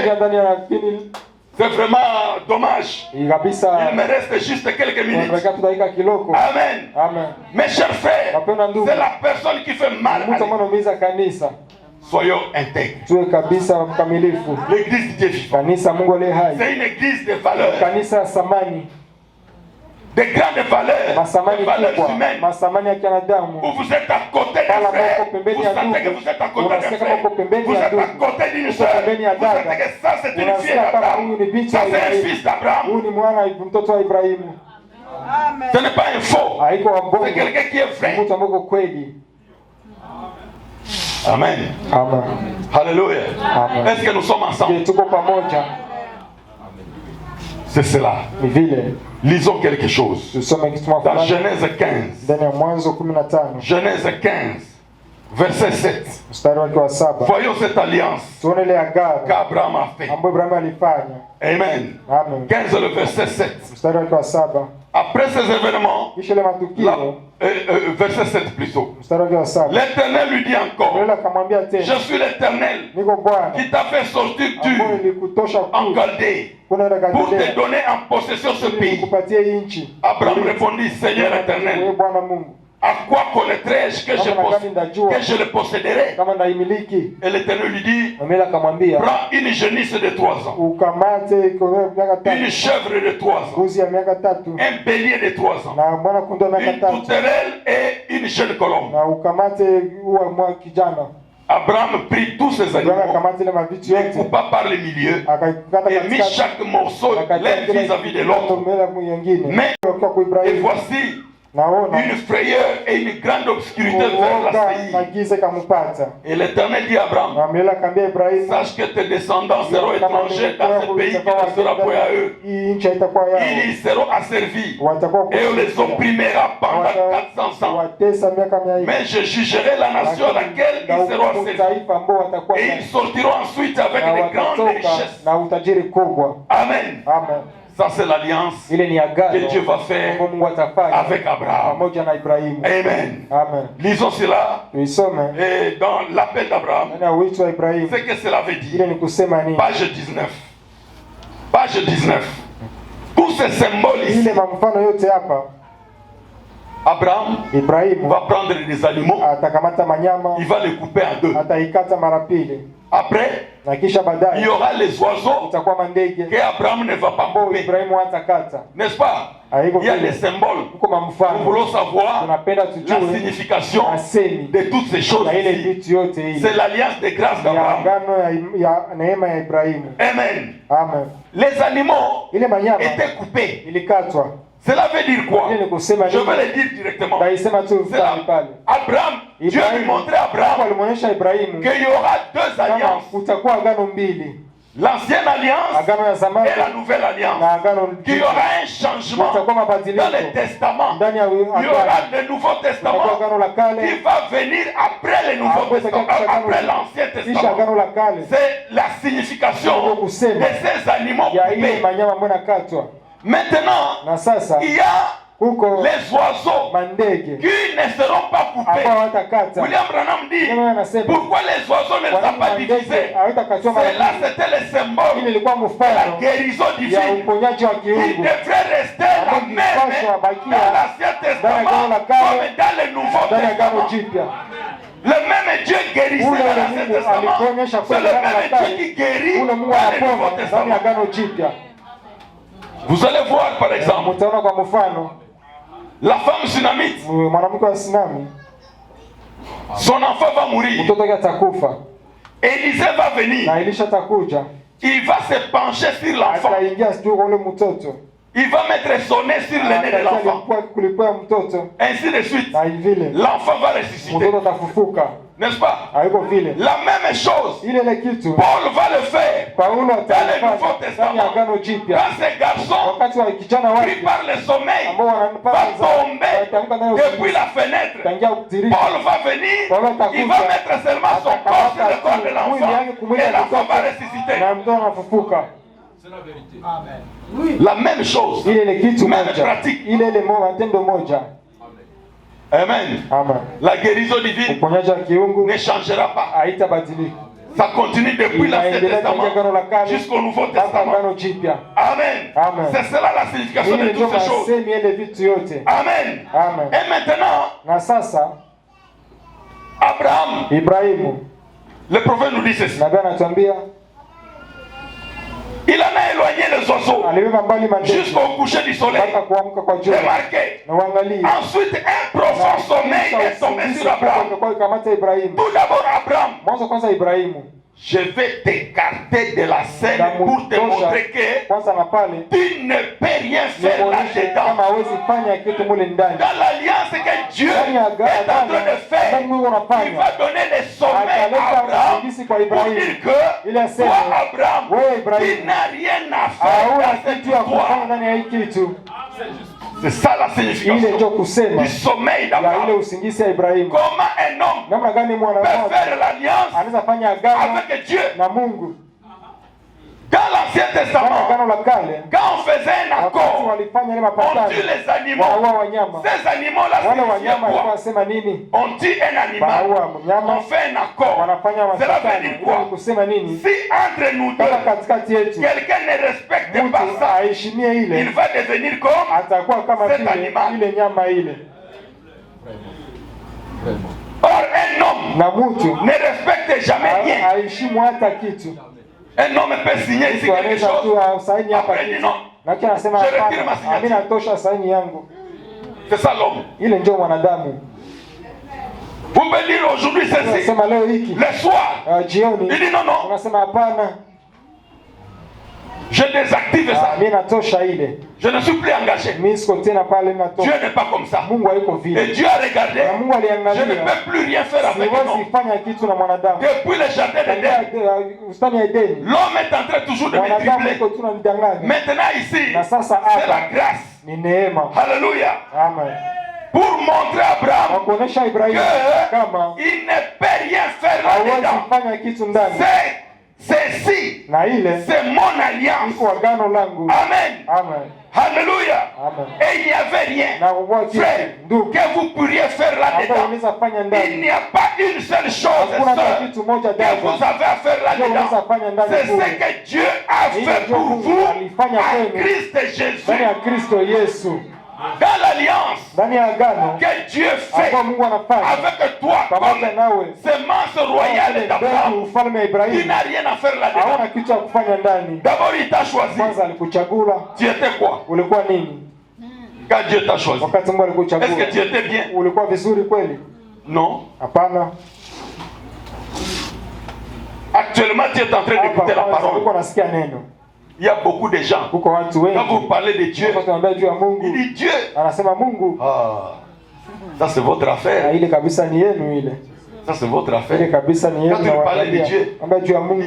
C'est vraiment dommage. Il me reste juste quelques minutes. Amen.
Amen.
Mes chers frères, c'est la personne qui fait mal à l'église. Soyons intègres. L'église de Dieu vivant. C'est une église de valeurs. De grandes valeurs humaines. Où vous êtes à côté d'un frère, vous sentez que vous êtes à côté d'un frère, vous êtes à côté d'une soeur, vous sentez que ça c'est une fille d'Abraham, ça c'est un fils d'Abraham. Ce n'est pas un faux, c'est quelqu'un qui est vrai. Amen.
Amen.
Alléluia. Est-ce que nous sommes ensemble? C'est cela. Lisons quelque chose. Dans Genèse 15. Genèse 15. Verset 7. Voyons cette alliance qu'Abraham a fait. Amen. 15 le verset 7. Après ces événements, verset 7 plutôt, l'Éternel lui dit encore, je suis l'Éternel qui t'a fait sortir en Chaldée pour te donner en possession ce pays. Abraham répondit, Seigneur éternel, à quoi connaîtrais-je que je le posséderai? Et l'Éternel lui dit, prends une génisse de 3 ans, une chèvre de 3 ans, un bélier de 3 ans, une tourterelle et une jeune colombe. Abraham prit tous ces animaux, les coupa par le milieu et mit chaque morceau l'un vis-à-vis de l'autre. Mais, et voici, une frayeur et une grande obscurité vers la Séhir. Et l'Éternel dit à Abraham, sache que tes descendants seront étrangers dans ce pays qui ne sera point à eux. Ils y seront asservis et on les opprimera pendant 400 ans. Mais je jugerai la nation à laquelle ils seront asservis. Et ils sortiront ensuite avec de grandes richesses. Amen. Ça c'est l'alliance que Dieu va faire avec Abraham. Amen. Lisons cela. Et dans l'appel d'Abraham, c'est que cela veut dire. Page 19. Page 19. Tous ces symboles ici. Abraham va prendre des animaux. Il va les couper en deux. Après, il y aura les oiseaux que Abraham ne va pas couper. N'est-ce pas? Il y a des symboles. Nous voulons savoir la signification de toutes ces choses. C'est l'alliance de grâce d'Abraham. Amen. Les animaux étaient coupés. Cela veut dire quoi? Je vais le dire directement. Abraham, Dieu lui montrait à Abraham qu'il y aura deux alliances. L'ancienne alliance et la nouvelle alliance. Qu'il y aura un changement dans le testament. Il y aura le Nouveau Testament qui va venir après le Nouveau Testament, après l'Ancien Testament. C'est la signification de ces animaux coupés. Maintenant, il y a les oiseaux qui ne seront pas coupés. William Branham dit, pourquoi les oiseaux ne sont pas divisés? Là, c'était le symbole de la guérison divine qui devrait rester la même dans l'Ancien Testament comme dans le Nouveau Testament. Le même Dieu guérissait dans l'Ancien Testament, c'est le même Dieu qui guérit dans le Nouveau Testament. Vous allez voir par exemple la femme sunamite, son enfant va mourir. Élisée va venir. Il va se pencher sur l'enfant. Il va mettre son nez sur le nez de l'enfant. Ainsi de suite. L'enfant va ressusciter. N'est-ce pas? La même chose. Paul va le faire dans le Nouveau Testament. Quand ce garçon pris par le sommeil va tomber depuis la fenêtre, Paul va venir, il va mettre seulement son corps sur le corps de l'enfant et l'enfant va ressusciter. C'est la vérité. Amen. La même chose. Même pratique. Amen. Amen. La guérison divine ne changera pas. Ça continue depuis l'Ancien Testament jusqu'au Nouveau Testament. Amen. Amen. C'est cela la signification de toutes ces choses. Amen. Amen. Et maintenant, Abraham, le prophète nous dit ceci. Il en a éloigné les oiseaux jusqu'au coucher du soleil. Remarquez. Ensuite, un profond sommeil est tombé sur Abraham. Tout d'abord, Abraham, je vais t'écarter de la scène pour te montrer que tu ne peux rien faire là-dedans. Dans l'alliance que Dieu est en train de faire, il va donner le sommeil à Abraham pour dire que toi, Abraham, tu n'as rien à faire dans cette histoire. C'est ça la signification du sommeil d'Abraham. Comment un homme peut faire l'alliance avec Dieu? Dans l'Ancien Testament, quand on faisait un accord, on tue les animaux. Ces animaux-là, c'est quoi? On tue un animal, on fait un accord. Cela veut dire quoi? Si entre nous deux, quelqu'un ne respecte pas ça, il va devenir comme cet animal. Or, un homme ne respecte jamais rien. Un homme peut signer ici quelque chose. Après, il dit non. Je retire ma signature. C'est ça l'homme. Vous pouvez dire aujourd'hui ceci. Le soir. Il dit non, non. Je désactive ça. Je ne suis plus engagé. Dieu n'est pas comme ça. Et Dieu a regardé. Je ne peux plus rien faire avec l'homme. Depuis le jardin d'Éden, l'homme est en train toujours de me tripler. Maintenant ici, c'est la grâce. Alléluia. Amen. Pour montrer à Abraham qu'il ne peut rien faire là-dedans. Ceci, c'est mon alliance. Amen. Amen. Alléluia. Amen. Et il n'y avait rien, frère, que vous pourriez faire là-dedans. Il n'y a pas une seule chose que vous avez à faire là-dedans. C'est ce que Dieu a fait pour vous en Christ Jésus. dans l'alliance que Dieu fait avec toi comme semence royale d'Abraham, il n'a rien à faire là-dedans. D'abord il t'a choisi. Tu étais quoi? Quand Dieu t'a choisi, est-ce que tu étais bien? Non. Actuellement tu es en train d'écouter la parole. Il y a beaucoup de gens, quand vous parlez de Dieu, il dit Dieu. Ah, ça c'est votre affaire. Ça c'est votre affaire. Quand vous parlez de Dieu,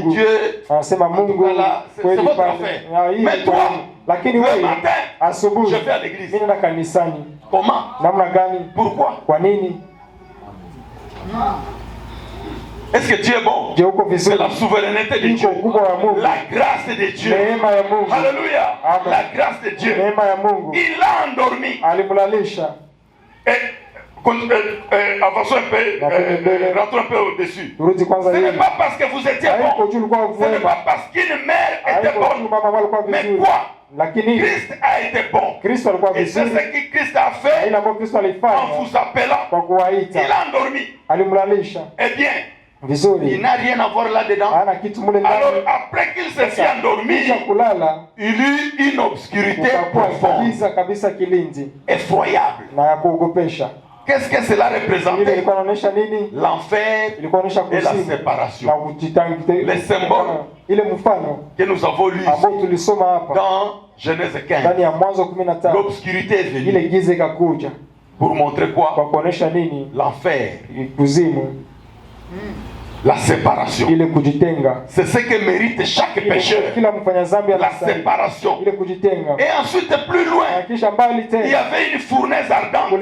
Dieu, c'est votre affaire. Mais toi, le matin, je vais à l'église. Comment? Pourquoi? Est-ce que Dieu est bon? C'est la souveraineté de Dieu. La grâce de Dieu. Alléluia. La grâce de Dieu. Il l'a endormi. Et avançons un peu, rentrons un peu au-dessus. Ce n'est pas parce que vous étiez bon. Ce n'est pas parce qu'une mère était bonne. Mais quoi? Christ a été bon. Et c'est ce que Christ a fait en vous appelant. Il a endormi. Eh bien, il n'a rien à voir là-dedans. Alors après qu'il se fait endormir, il eut une obscurité profonde, effroyable. Qu'est-ce que cela représentait? L'enfer et la séparation. Les symboles que nous avons lus dans Genèse 15. L'obscurité est venue pour montrer quoi? L'enfer, la séparation. C'est ce que mérite chaque pécheur. La séparation. Et ensuite, plus loin, il y avait une fournaise ardente.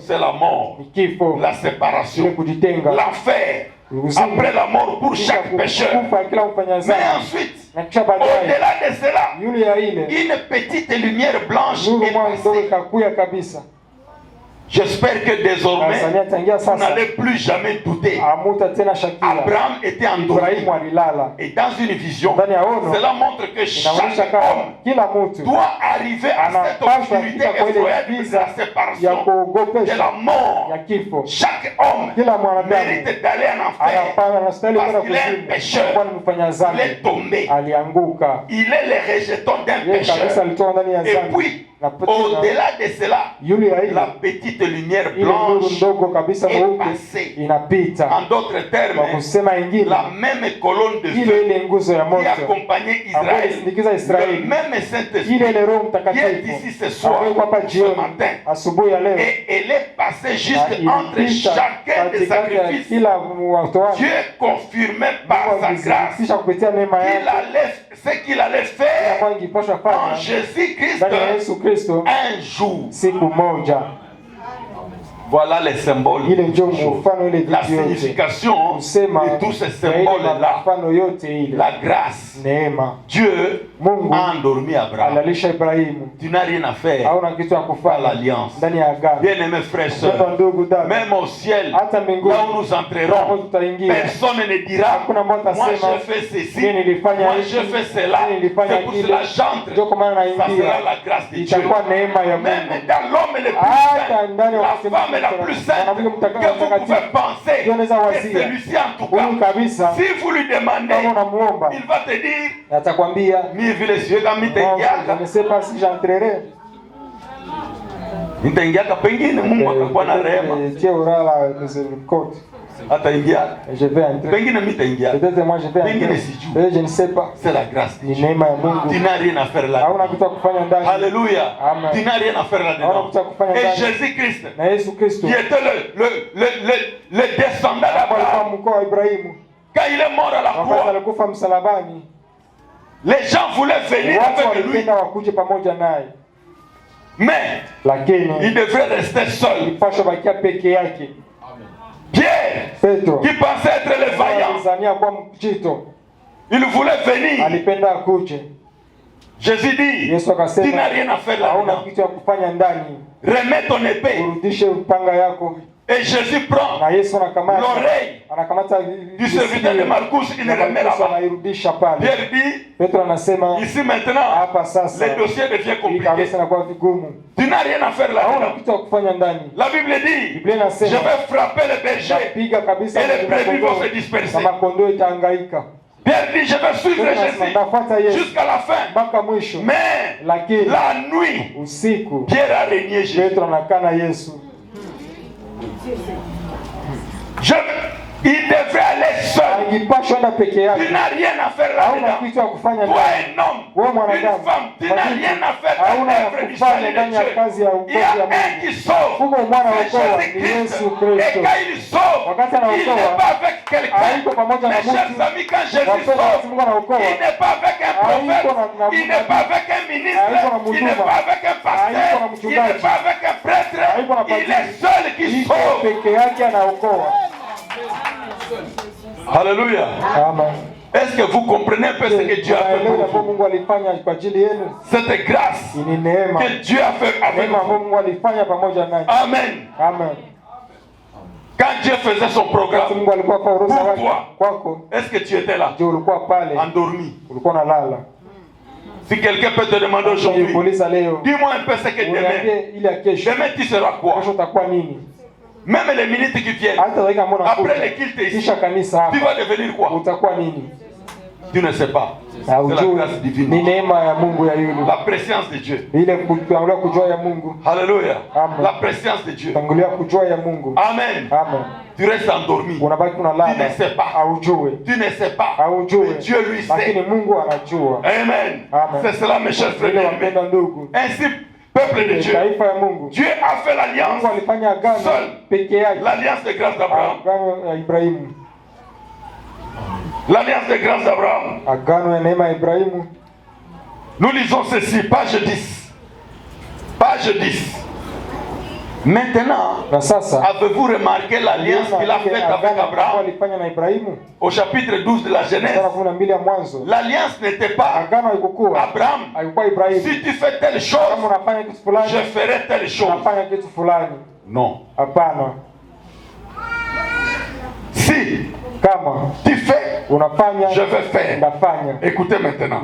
C'est la mort. La séparation. L'enfer. Après la mort pour chaque pécheur. Mais ensuite, au-delà de cela, une petite lumière blanche est passée. J'espère que désormais, vous n'allez plus jamais douter. Abraham était endormi. Et dans une vision, cela montre que chaque homme doit arriver à cette obscurité effroyable de la séparation, de la mort. Chaque homme mérite d'aller en enfer parce qu'il est un pécheur. Il est tombé. Il est le rejeton d'un pécheur. Et puis, au-delà de cela, la petite lumière blanche est passée. En d'autres termes, la même colonne de feu qui accompagnait Israël, le même Saint-Esprit qui est ici ce soir, ce matin, et elle est passée juste entre chacun des sacrifices. Dieu confirmait par sa grâce ce qu'il allait faire en Jésus-Christ un jour. Voilà les symboles. La signification de tous ces symboles-là. La grâce. Dieu a endormi Abraham. Tu n'as rien à faire à l'alliance. Bien-aimés frères et sœurs, même au ciel, là où nous entrerons, personne ne dira moi je fais ceci, moi je fais cela, c'est pour cela j'entre. Ça sera la grâce de Dieu. Même dans l'homme le plus saint, la femme la plus sainte que vous pouvez penser, que celui-ci en tout cas, si vous lui demandez, il va te dire
je ne sais pas si j'entrerai.
Pengine Mungu akakuwa na rehema.
Je vais entrer. Peut-être moi je vais entrer. Je ne sais pas.
C'est la grâce de
Dieu.
Tu n'as rien à faire là. Alléluia. Tu n'as rien à faire là-dedans. Et Jésus-Christ, qui était le descendant d'Abraham, quand il est mort à la croix, les gens voulaient venir avec lui. Mais il devrait rester seul. Pierre, qui pensait être le vaillant, il voulait venir. Jésus dit, tu n'as rien à faire là-dedans. Remets ton épée. Et Jésus prend l'oreille du serviteur de Malchus, il le remet là-bas. Pierre dit, ici maintenant, le dossier devient compliqué. Tu n'as rien à faire là-dedans. La Bible dit, je vais frapper le berger et les brebis vont se disperser. Pierre dit, je vais suivre Jésus jusqu'à la fin. Mais la nuit, Pierre a régné Jésus. Il devrait aller seul. Tu n'as rien à faire là-dedans. Toi, un homme, une femme, tu n'as rien à faire là-dedans. Il y a un qui sauve, c'est Jésus-Christ. Et quand il sauve, il n'est pas avec quelqu'un. Mes chers amis, quand Jésus sauve, il n'est pas avec un prophète, il n'est pas avec un ministre, il n'est pas avec un pasteur, il n'est pas avec un prêtre. Il est seul qui sauve. Alléluia. Est-ce que vous comprenez un peu ce que Dieu a fait pour vous? Cette grâce que Dieu a fait avec vous. Amen. Quand Dieu faisait son programme pour toi, est-ce que tu étais là? Endormi. Si quelqu'un peut te demander aujourd'hui, dis-moi un peu ce que demain tu seras quoi? Même les minutes qui viennent, après les cultes ici, tu vas devenir quoi? Tu ne sais pas. C'est la grâce divine. La présence de Dieu. Alléluia. La présence de Dieu. Amen. Tu restes endormi. Tu ne sais pas. Tu ne sais pas. Mais Dieu lui sait. Amen. C'est cela, mes chers frères. Ainsi, peuple de Dieu, Dieu a fait l'alliance seul, l'alliance de grâce d'Abraham. L'alliance de grâce d'Abraham. Nous lisons ceci, page 10. Page 10. Maintenant, avez-vous remarqué l'alliance qu'il a faite avec Abraham? Au chapitre 12 de la Genèse, l'alliance n'était pas Abraham, si tu fais telle chose, je ferai telle chose. Non. Si tu fais, je vais faire. Écoutez maintenant.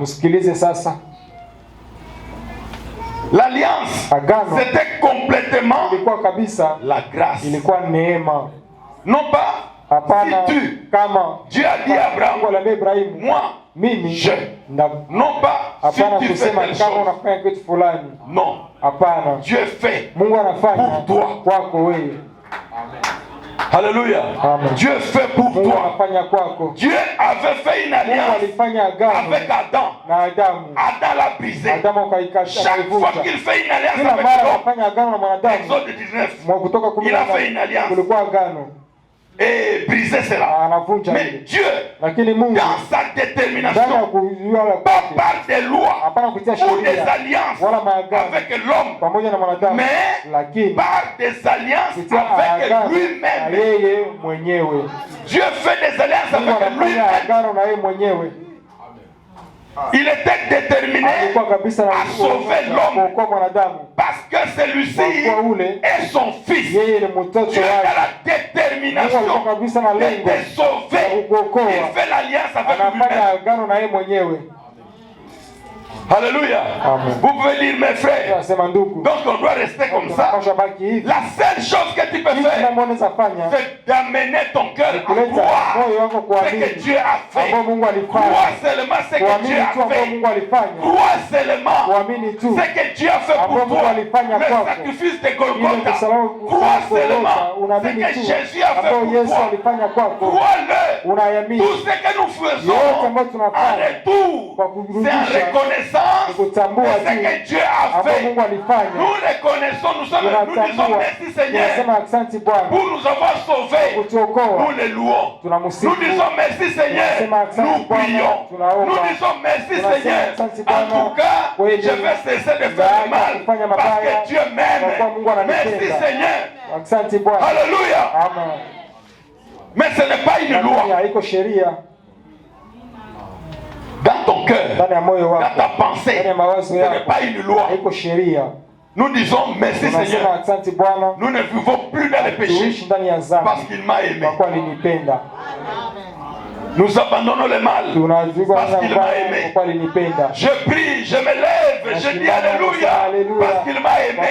L'alliance, c'était complètement la grâce. Non pas si tu, Dieu a dit à Abraham, moi, je. Non pas si tu fais telle chose. Non. Dieu fait pour toi. Alléluia. Dieu fait pour toi. Dieu avait fait une alliance avec Adam. Adam l'a brisé. Chaque fois qu'il fait une alliance avec l'homme, Exode 19, il a fait une alliance et briser cela. Mais Dieu, dans sa détermination, pas par des lois ou des alliances avec l'homme, mais par des alliances avec lui-même. Dieu fait des alliances avec lui-même. Il était déterminé à sauver l'homme parce que celui-ci est son fils. Dieu a la détermination de te sauver. Il fait l'alliance avec lui-même. Alléluia. Vous pouvez lire mes frères. Donc on doit rester comme ça. La seule chose que tu peux faire, c'est d'amener ton cœur à croire ce que Dieu a fait. Croire seulement ce que Dieu a fait. Croire seulement ce que Dieu a fait pour toi. Le sacrifice de Golgotha. Croire seulement ce que Jésus a fait pour toi. Crois-le. Tout ce que nous faisons en retour, c'est en reconnaissance de ce que Dieu a fait. Nous reconnaissons, nous disons merci Seigneur pour nous avoir sauvés. Nous les louons. Nous disons merci Seigneur. Nous prions. Nous disons merci Seigneur. En tout cas, je vais cesser de faire le mal parce que Dieu m'aime. Merci Seigneur. Alléluia. Mais ce n'est pas une loi. Dans ton cœur, dans ta pensée, ce n'est pas une loi. Nous disons merci Seigneur. Nous ne vivons plus dans les péchés parce qu'il m'a aimé. Nous abandonnons le mal parce qu'il m'a aimé. Je prie, je me lève, je dis Alléluia parce qu'il m'a aimé.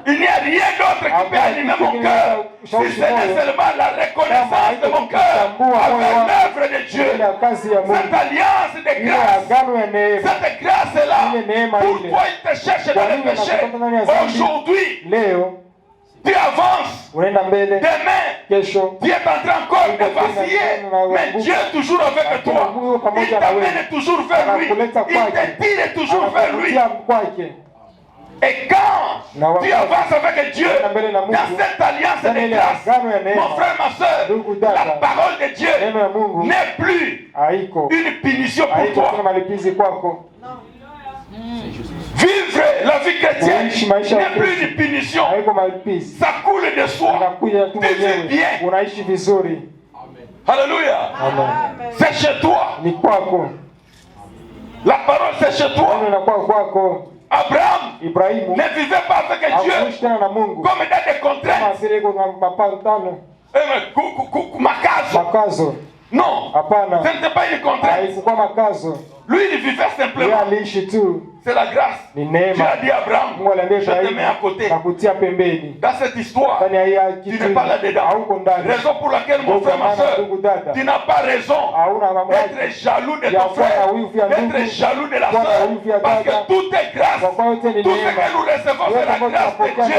Il n'y a rien d'autre qui peut animer mon cœur si ce n'est seulement la reconnaissance de mon cœur avec l'œuvre de Dieu. Cette alliance de grâce, cette grâce-là, pourquoi il te cherche dans les péchés aujourd'hui? Tu avances. Demain, tu es en train encore de vaciller, mais Dieu est toujours avec toi. Il t'amène toujours vers lui. Il te tire toujours vers lui. Et quand tu avances avec Dieu dans cette alliance de grâce, mon frère, ma soeur, la parole de Dieu n'est plus une punition pour toi. Vivre la vie chrétienne n'est plus une punition. Ça coule de soi. Tu vis bien. Alléluia. C'est chez toi. La parole c'est chez toi. Abraham ne vivait pas avec Dieu comme dans des contraintes. Makazo. Non, ce n'était pas une contrainte. Lui, il vivait simplement. C'est la grâce. Dieu a dit à Abraham, je te mets à côté. Dans cette histoire, tu n'es pas là-dedans. Raison pour laquelle, mon frère, ma soeur, tu n'as pas raison d'être jaloux de ton frère, d'être jaloux de la soeur, parce que tout est grâce. Tout ce que nous recevons, c'est la grâce de Dieu.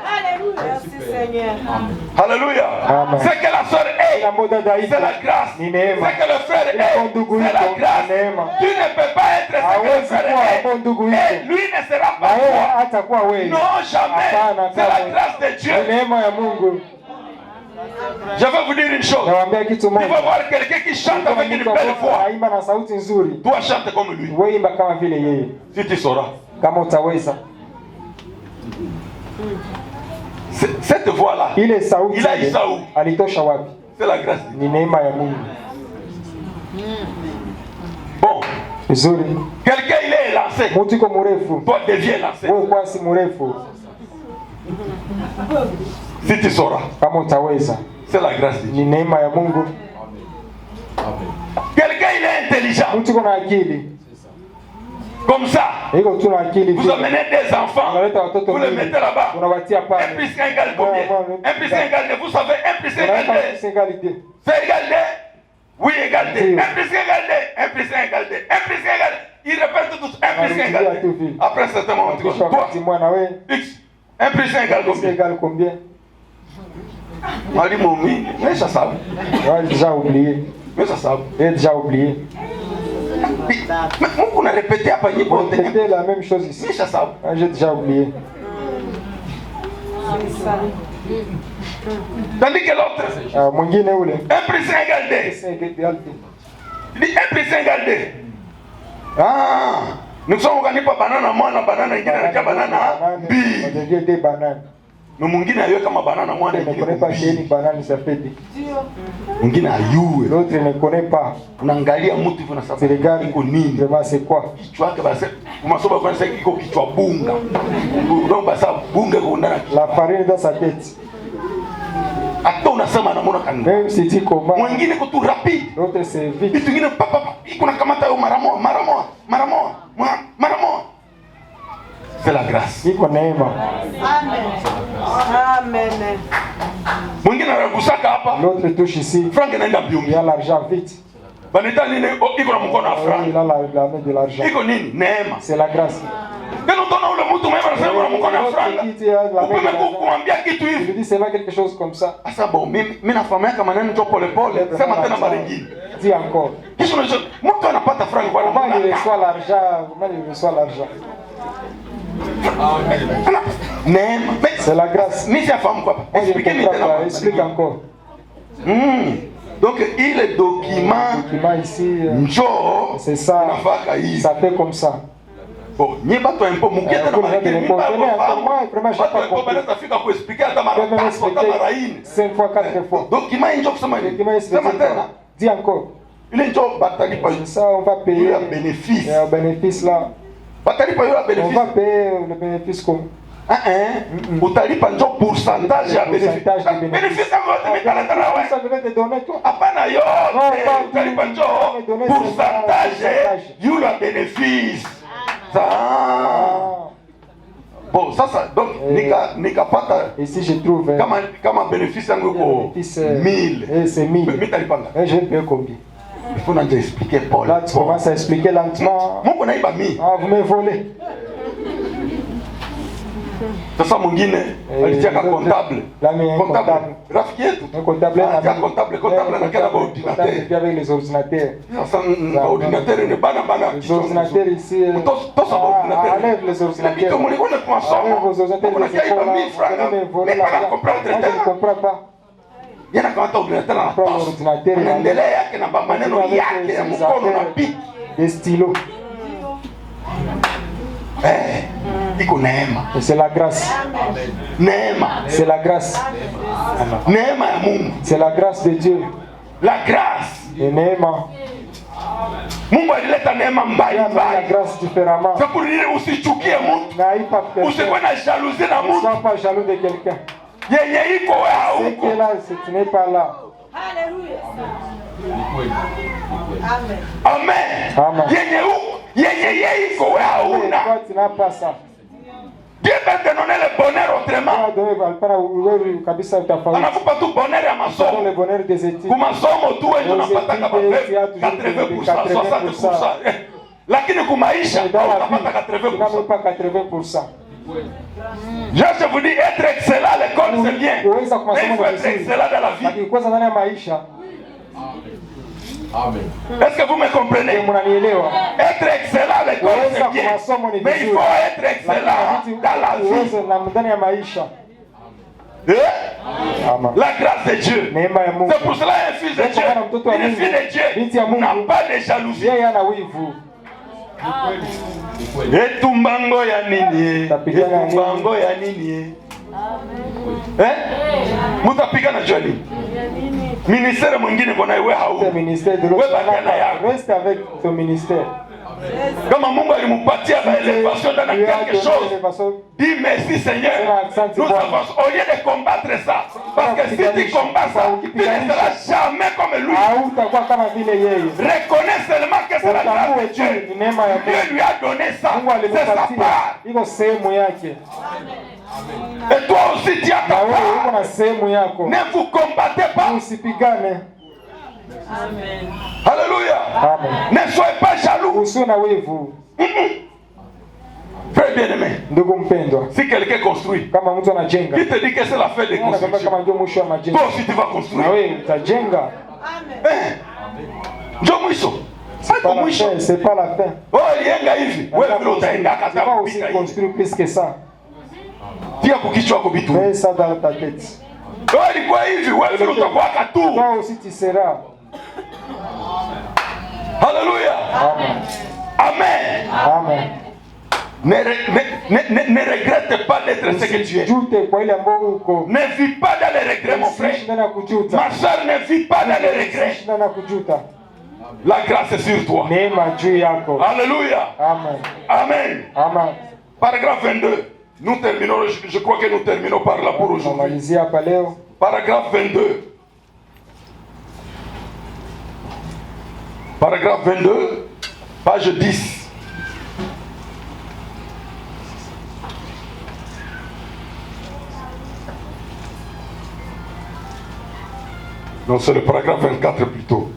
Alléluia. Merci Seigneur.
Alléluia. Ce que la soeur est, c'est la grâce. Ce que le frère est, c'est la grâce. Tu ne peux pas être ce que le frère est. Et lui ne sera pas toi. Non, jamais. C'est la grâce de Dieu. Je vais vous dire une chose. Tu vas voir quelqu'un qui chante avec une belle voix. Toi, chante comme lui. Si tu sauras. Cette voix-là, il a Isaou. C'est la grâce. Bon. Quelqu'un il est lancé. Toi deviens lancé. Si tu sauras. C'est la grâce de Dieu. Quelqu'un il est intelligent. Comme ça, vous amenez des enfants, vous les mettez là-bas. 1 plus 1 égale combien? 1 plus 1 égale 2. Vous savez 1 plus 1 égale 2. C'est égal 2. Oui, égal 2. 1 plus 1 égale 2. 1 plus 1 égale 2. 1 plus 1 égale 2. Ils répètent tous 1 plus 1 égale 2. Après un certain moment, tu dis toi, X. 1 plus 1 égale combien? Ali Moumi, mais ça savent.
Déjà oublié.
Mais ça savent.
Déjà oublié.
Mais on a répété à Pagny pour
répéter la même chose ici.
Mais ça savent.
J'ai déjà oublié.
Tandis que l'autre, 1 plus 1 égale 2. Il dit 1 plus 1 égale 2. Ah, nous sommes organisés par banane, moi, la banane, il y a la banane,
des bananes.
Mais mwingine ayue kama banana mwana
ne connaît pas quelle banane ça fait.
Mwingine ayue.
L'autre ne connaît pas.
Unaangalia mtu hivi na sababu iko nini?
Vraiment c'est quoi?
Kichwa yake basi umasoba kwa sasa iko kichwa bunga. Ndio basi bunga kuondana.
La farine dans sa tête.
Hata unasema na mbona kanuni.
Même si tu comment.
Mwingine ko tu rapide.
L'autre c'est vite.
Vitu vingine papa iko na kamata yo mara moja. C'est la grâce.
Iko neema.
Amen.
Mwingine anagusaka hapa.
L'autre touche ici.
Frank anaenda mbio.
Il y a l'argent vite.
Baneta nini iko na mkono wa frank.
Il a la main de l'argent.
Iko nini? Neema.
C'est la grâce.
Quand on a le mtu mwema anasema na mkono wa frank. Ukome kumwambia kitu hivi.
Je dis c'est pas quelque chose comme ça.
Asa bon, mimi nafahamia kama nani ndio pole pole. Sema tena mara nyingine.
Dis encore.
Kisha unajua mtu anapata frank kwa
comment il reçoit l'argent? Comment il reçoit l'argent?
C'est
la grâce.
Explique
encore.
Donc, il est document
ici.
C'est
ça. Ça fait comme ça.
Bon, ni pas toi un peu mouquet dans la
cinq fois, 4 fois.
Document
dis encore.
Il est job bataille
ça on va payer
bénéfice.
Bénéfice là. On va payer le bénéfice comme
utalipa njo pourcentage ya bénéfice. Bénéfice hapana yote, utalipa njo pourcentage yule bénéfice. Bon, sasa donc nikapata
ici je trouve
kama bénéfice yangu ko 1000.
C'est 1000.
Mitalipanga.
Je paye combien?
Il faut nous expliquer Paul.
Là tu commences à expliquer lentement.
Mungu naiba mi.
Ah, vous me volez.
Sasa mwingine alitiaka comptable.
Comptable.
Rafiki yetu.
Comptable
na kila ordinateur.
Puis avec les ordinateurs.
Sasa ordinateur ni bana.
Les ordinateurs ici. Enlève les ordinateurs.
Tout le monde connaît quoi ça.
Vos ordinateurs ne comprends pas.
Yana kama ordinateur na poste. Anaendelea yake na maneno yake ya mkono na piki.
Des stylos.
Iko neema.
C'est la grâce.
Neema.
C'est la grâce.
Neema ya Mungu.
C'est la grâce de Dieu.
La grâce.
Et neema.
Mungu alileta neema mbalimbali.
La grâce différemment.
C'est pour dire usichukie mtu. Usikuwe na jalousie na mtu.
Ne sois pas jaloux de quelqu'un.
Yenye iko wewe
huko. Ce qui est là, tu n'es pas là.
Alléluia.
Amen.
Amen.
Yenye iko wewe huna.
Toi tu n'as pas ça.
Dieu va te donner le bonheur autrement.
Kabisa utafauti.
Anakupa tu bonheur ya masomo.
Le bonheur des études.
Kwa masomo tu wewe unapata kama 80%, 60%. Lakini kwa maisha unapata 80%. Je vous dis, être excellent à l'école c'est bien. Mais il faut être excellent dans la vie. Amen. Est-ce que vous me comprenez? Être excellent à l'école c'est bien. Mais il faut être excellent dans la vie. La grâce de Dieu. C'est pour cela un fils de Dieu, une fille de Dieu n'a pas de jalousie. Etumbango ya nini? Etumbango ya nini? Mutapigana jua nini? Ministère mwingine mbona wewe hauko?
Reste avec ton ministère.
Kama Mungu alimpatia élévation dans quelque chose, dis merci Seigneur. Nous avons au lieu de combattre ça, parce que si tu combats ça, tu ne seras jamais comme lui. Reconnais seulement que c'est la grâce de Dieu. Dieu lui a donné ça, c'est sa part. Et toi aussi tu as ta part. Ne vous combattez pas.
Amen.
Alléluia.
Amen.
Ne soyez pas jaloux. Frère bien-aimé, si quelqu'un construit, qui te dit que c'est la fin de construction, toi aussi tu vas construire.
C'est pas la fin.
Oh, il
tu vas aussi construire plus que ça. Mets ça dans ta tête. Toi aussi tu seras.
Alléluia.
Amen.
Amen. Amen. Ne regrette pas d'être ce que tu es. Ne vis pas dans les regrets, mon frère. Ma soeur, ne vis pas dans les regrets. La grâce est sur toi. Alléluia.
Amen.
Amen.
Amen.
Paragraphe 22. Nous terminons, je crois que nous terminons par là pour aujourd'hui. Paragraphe 22. Paragraphe 22, page 10. Non, c'est le paragraphe 24 plutôt.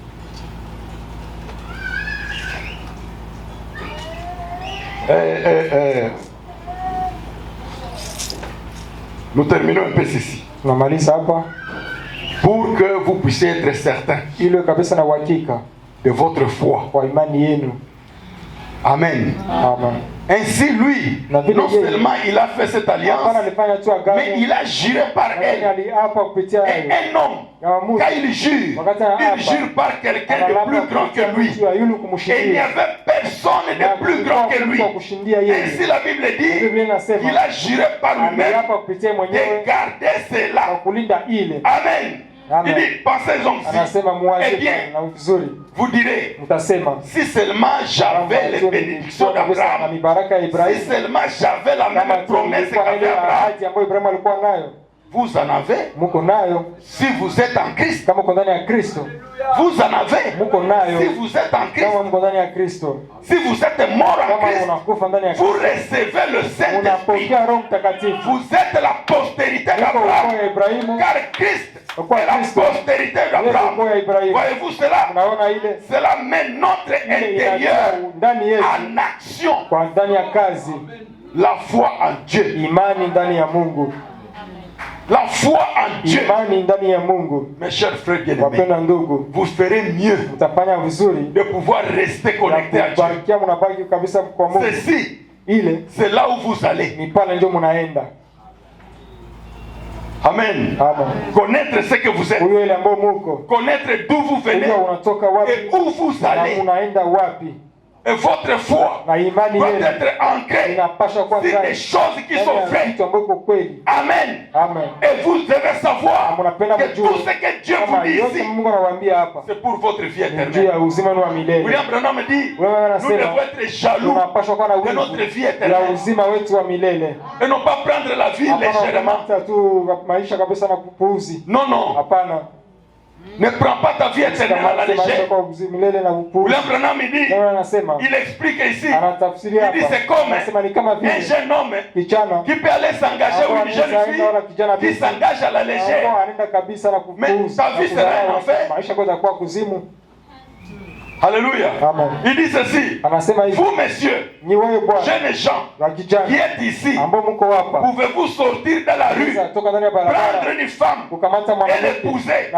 Nous terminons un peu ceci. Pour que vous puissiez être certain de votre foi. Amen.
Amen.
Ainsi lui, non seulement il a fait cette alliance, mais il a juré par elle. Et un homme, quand il jure par quelqu'un de plus grand que lui. Et il n'y avait personne de plus grand que lui. Ainsi la Bible dit, il a juré par lui-même de garder cela. Amen. Il dit, pensez-en aussi. Eh bien, vous direz, si seulement j'avais les bénédictions d'Abraham, si seulement j'avais la même promesse qu'avait Abraham, vous en avez. Si vous êtes en Christ, vous en avez. Si vous êtes en Christ, si vous êtes mort en Christ, vous recevez le Saint-Esprit. Vous êtes la postérité d'Abraham, car Christ est la postérité d'Abraham. Voyez-vous cela? Cela met notre intérieur en action. La foi en Dieu. La foi en Dieu. Mes chers frères bien-aimés, vous ferez mieux de pouvoir rester connecté à Dieu. Ceci, c'est là où vous allez. Amen. Connaître ce que vous êtes. Connaître d'où vous venez et où vous allez. Et votre foi doit être ancrée sur des choses qui sont vraies. Amen. Et vous devez savoir que tout ce que Dieu vous dit ici, c'est pour votre vie éternelle. William Branham dit, nous devons être jaloux de notre vie éternelle. Et non pas prendre la vie légèrement. Non, non. Ne prends pas ta vie éternelle à la légère. William Branham dit, il explique ici, il dit c'est comme un jeune homme qui peut aller s'engager ou une jeune fille qui s'engage à la légère. Mais ta vie sera un enfer. Alléluia. Il dit ceci. Vous, messieurs, jeunes gens qui êtes ici, pouvez-vous sortir dans la rue, prendre une femme et l'épouser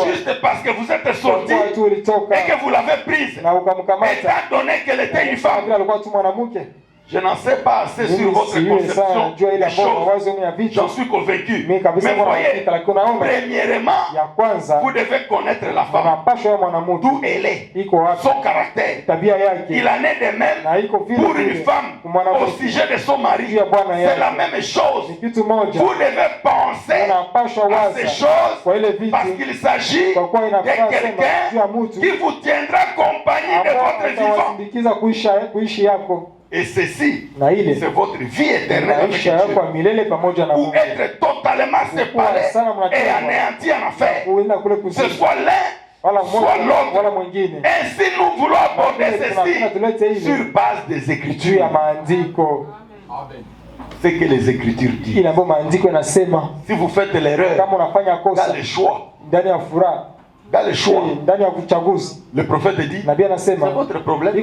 juste parce que vous êtes sortis et que vous l'avez prise, étant donné qu'elle était une femme? Je n'en sais pas assez sur votre conception des choses. J'en suis convaincu. Mais voyez, premièrement, vous devez connaître la femme. D'où elle est. Son caractère. Il en est de même pour une femme au sujet de son mari. C'est la même chose. Vous devez penser à ces choses parce qu'il s'agit de quelqu'un qui vous tiendra compagnie de votre vivant. Et ceci, c'est votre vie éternelle avec Dieu. Ou être totalement séparé et anéanti en affaires. Ce soit l'un, soit l'autre. Ainsi, nous voulons aborder ceci sur base des Écritures. Ce que les Écritures disent. Si vous faites l'erreur dans le choix, dans le choix, le prophète dit, c'est votre problème.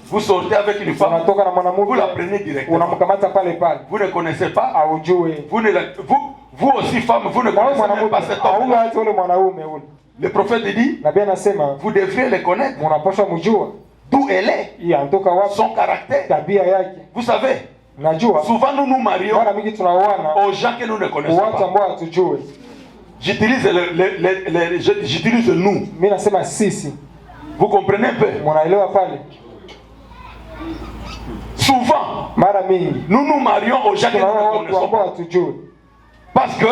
Vous sortez avec une femme, vous la prenez directement. Vous ne connaissez pas. Vous aussi femme, vous ne connaissez même pas cet homme. Le prophète dit, vous devriez le connaître. D'où elle est, son caractère. Vous savez, souvent nous nous marions aux gens que nous ne connaissons pas. J'utilise j'utilise nous. Vous comprenez un peu? Souvent, nous nous marions aux gens que nous ne connaissons pas. Parce que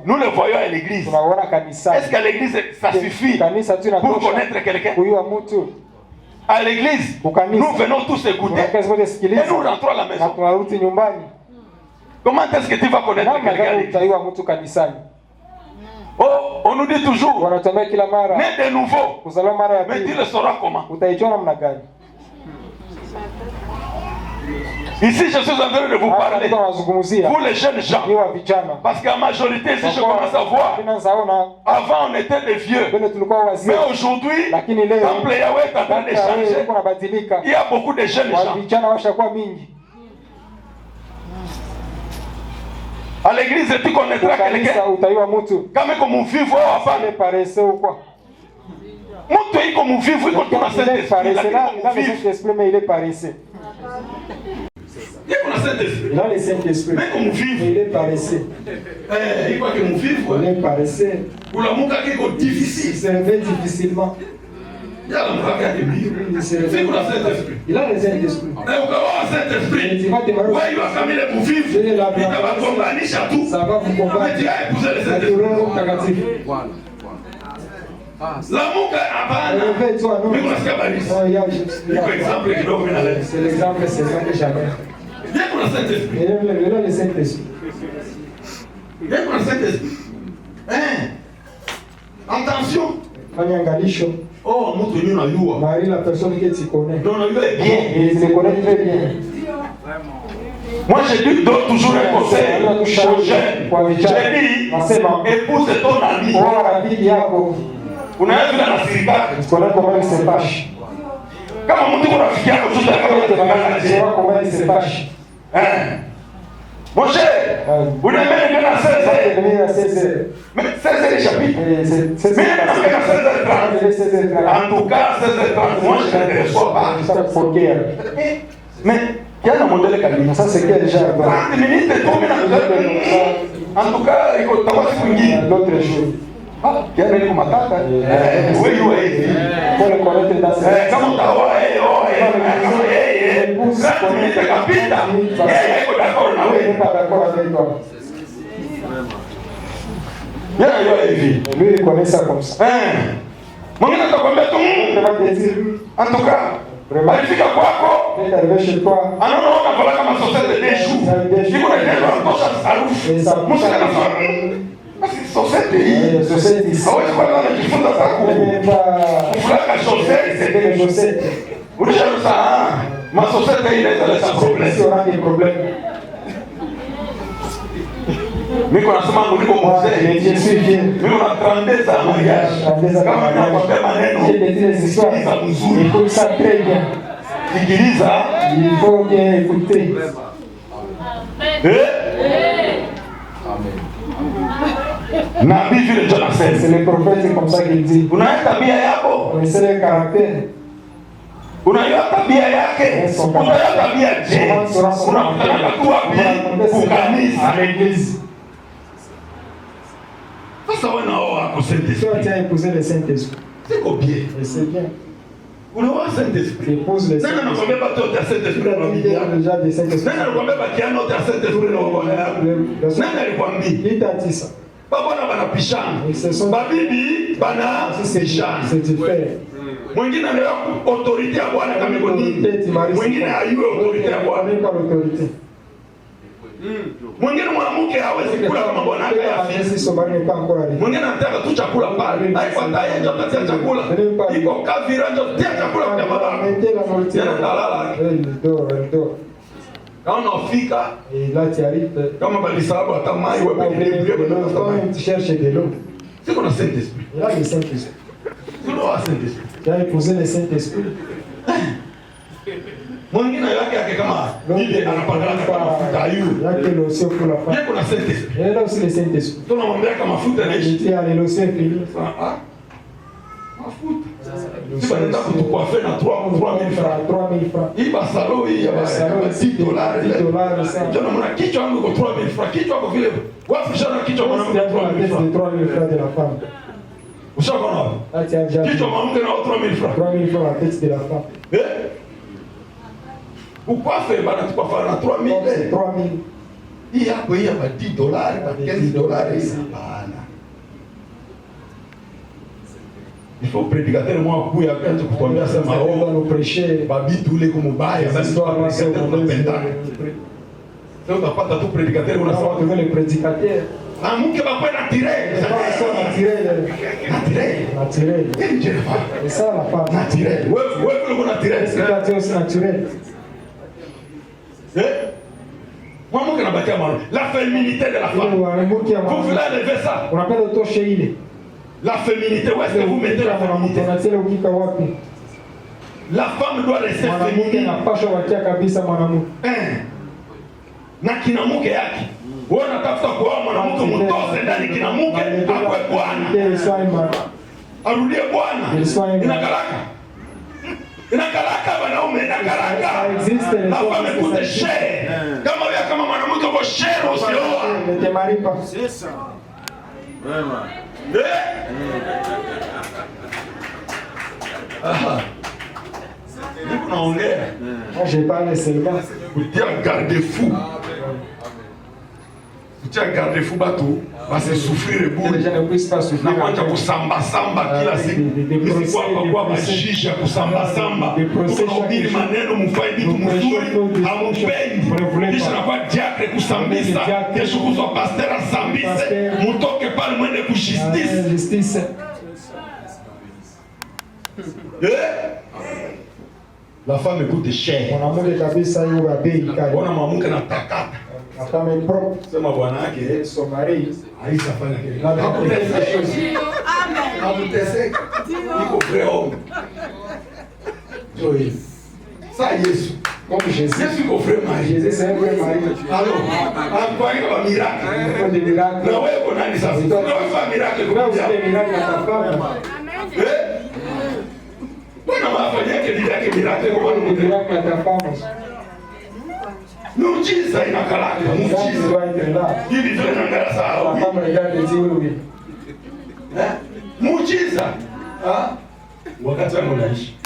nous le voyons à l'église. Est-ce qu'à l'église ça suffit pour connaître quelqu'un? À l'église, nous venons tous écouter et nous rentrons à la maison. Comment est-ce que tu vas connaître quelqu'un à l'église? Oh, on nous dit toujours, mais de nouveau, mais tu le sauras comment? Ici, je suis en train de vous parler, vous les jeunes gens, parce qu'en majorité, si je commence à voir, avant on était des vieux, mais aujourd'hui, quand le Yahweh est en train de changer, il y a beaucoup de jeunes gens. À l'église, tu connaîtras quelqu'un. Kama muvivu au hapana. Mtu iko muvivu iko tuna Saint-Esprit, lakini il est paresseux. Il a le Saint-Esprit. Mais comme muvivu, il est paresseux. Il croit que muvivu, il est paresseux. Pour la muka qui est difficile, c'est difficilement. Il a
les Saint-Esprit.
Saint-Esprit. Ouais, il va camiler pour vivre. Il va combattre à tout.
Ça va vous combattre.
Mais tu as épousé les Saint-Esprit. L'amour
c'est l'exemple, c'est jamais.
Viens pour le Saint-Esprit.
Il a le Saint-Esprit.
Viens pour le Saint-Esprit. Attention. Oh,
Marie, la personne que tu connais.
Non, non, il est bien.
Il se connaît très bien.
Moi, j'ai dit toujours un conseil aux jeunes. J'ai dit, épouse ton ami. Unaweza na sirika.
Connais comment il se fâche.
Kama mtu kuna rafiki yako tu
comment il se fâche.
Mon cher, vous n'avez même pas 16 mais 16 chapitre. En tout cas, 16h30, moi je ne reçois pas. Mais il y a un modèle calme.
Ça c'est quel genre?
30 minutes, en tout cas, il faut t'avoir
l'autre jour.
Quer ver como matata?
Pode correr da
série. Como tá? Praticamente capita.
Lui il connaît ça comme ça.
Mwingine atakwambia tu en tout cas alifika kwako anaona unafala kama societe des jours. Iko na neno anatosha harufu. Musika na societe hii hawezi kuwa anajifunza kufulaka societe. Ulisharusa masociete hii inaweza leta problem. Miko nasema niko mzee. Miko na 30 za mariage. Kama nakwambia maneno sikiliza mzuri. Sikiliza.
Il faut bien écouter.
Nabii vile ndio anasema.
C'est le prophète comme ça qu'il dit.
Una tabia yako.
Connaissez le caractère.
Unajua tabia yake. Unajua tabia je. Unataka kuwa kukanisa
à l'église.
Sasa wewe nao wako Saint-Esprit.
Toi tu as épousé le Saint-Esprit.
C'est combien?
Et c'est bien.
Unaoa Saint-Esprit.
Épouse le
Saint-Esprit. Nani anakuambia bato ya Saint-Esprit na Biblia?
Déjà des Saint-Esprit.
Nani anakuambia bakiano ya Saint-Esprit na bwana yako? Nani alikwambia?
Il t'a dit ça.
Babona banapishana. Babibi banapishana.
C'est différent.
Mwingine ana autorité ya Bwana kama iko nini? Mwingine hayuo autorité ya Bwana. Mwingine mwanamke hawezi kula kama bwana yake afisi. Mwingine anataka tu chakula pale. Haipata yeye ndio atatia chakula. Iko kavira ndio tia chakula kwa baba. Yana dalala. Kama unafika kama balisaba hata mai wewe
tu cherches de l'eau.
C'est qu'on a Saint-Esprit.
Là le Saint-Esprit.
Nous avons Saint-Esprit.
Tu as épousé le Saint-Esprit.
Mwingine yake kama ile anapaka mafuta hiyo.
Yake lotion pour la femme.
Yeye kuna Saint-Esprit.
Yeye ndio le Saint-Esprit.
Tunamwambia kama mafuta na ishi.
Il a lotion fini.
Mafuta. Sasa nenda kutukuafe na 3000 francs.
3000 francs.
Hii basalo hii ya basalo $10. Jana mna kichwa wangu kwa 3000 francs. Kichwa kwa vile wapi shana kichwa mwanamke 3000
francs de la femme.
Ushakona hapo? Kichwa mwanamke na 3000 francs.
3000 francs la tête de la femme.
Ukwafe bana tukafana na 3000.
3000.
Hii hapo hii hapa $10, ba $15 hapana. Il faut prédicateur moi kuya akaanza kutuambia sema
nous prêcher
babi tule kumubaya basi tunapenda. Sio utapata tu prédicateur unasema
tu veux le prédicateur.
Na mke bakwe na tire.
Naturel. Et ça la femme.
Naturel. Wewe kule kuna tire.
C'est aussi naturel.
Mwanamke anabakia mwana. La féminité de la femme. Vous voulez enlever ça?
On appelle autochéile.
La féminité, où est-ce que vous mettez la féminité? La femme doit rester féminine. Na kinamuke yake. Wewe unatafuta kuoa mwanamke mtose ndani kinamuke akwe bwana. Arudie bwana. Inakalaka wanaume inakalaka. La femme coûte cher. Kama wewe kama mwanamke uko cher usioa.
C'est ça.
Vraiment.
Moi je parle seulement.
Kutia garde-fou. Kutia garde-fou bato. Basi souffrir bure. Na kwanja kusamba samba kila siku. Nisi kwa majisha kusamba samba. Tunahubiri maneno mufanye vitu mzuri. Hamupendi. Kisha na kwa diakre kusambisa. Kesho kuzwa pasteur asambise. Mutoke pale mwende kujustice. La femme écoute cher.
Mwanamke kabisa yule wa bei kali.
Ona mwanamke na takata.
Kama pro
sema bwana yake
somari
haisafanya kile. Amen. Hakuteseka. Iko frère. Joy. Ça Yesu.
Comme Jésus.
Yesu iko frère Marie.
Jésus c'est un frère Marie.
Alors, amfanya kwa miracle.
Pour des miracles.
Na wewe uko nani sasa? Unafanya miracle kwa
Dieu. Des miracles à ta femme.
Bwana mafanya yake miracle kwa
des miracles à ta femme.
Muujiza inakalaka, muujiza. Hivi ndio inaangalia sawa.
Kama regarde Dieu.
Muujiza. Wakati wangu naishi.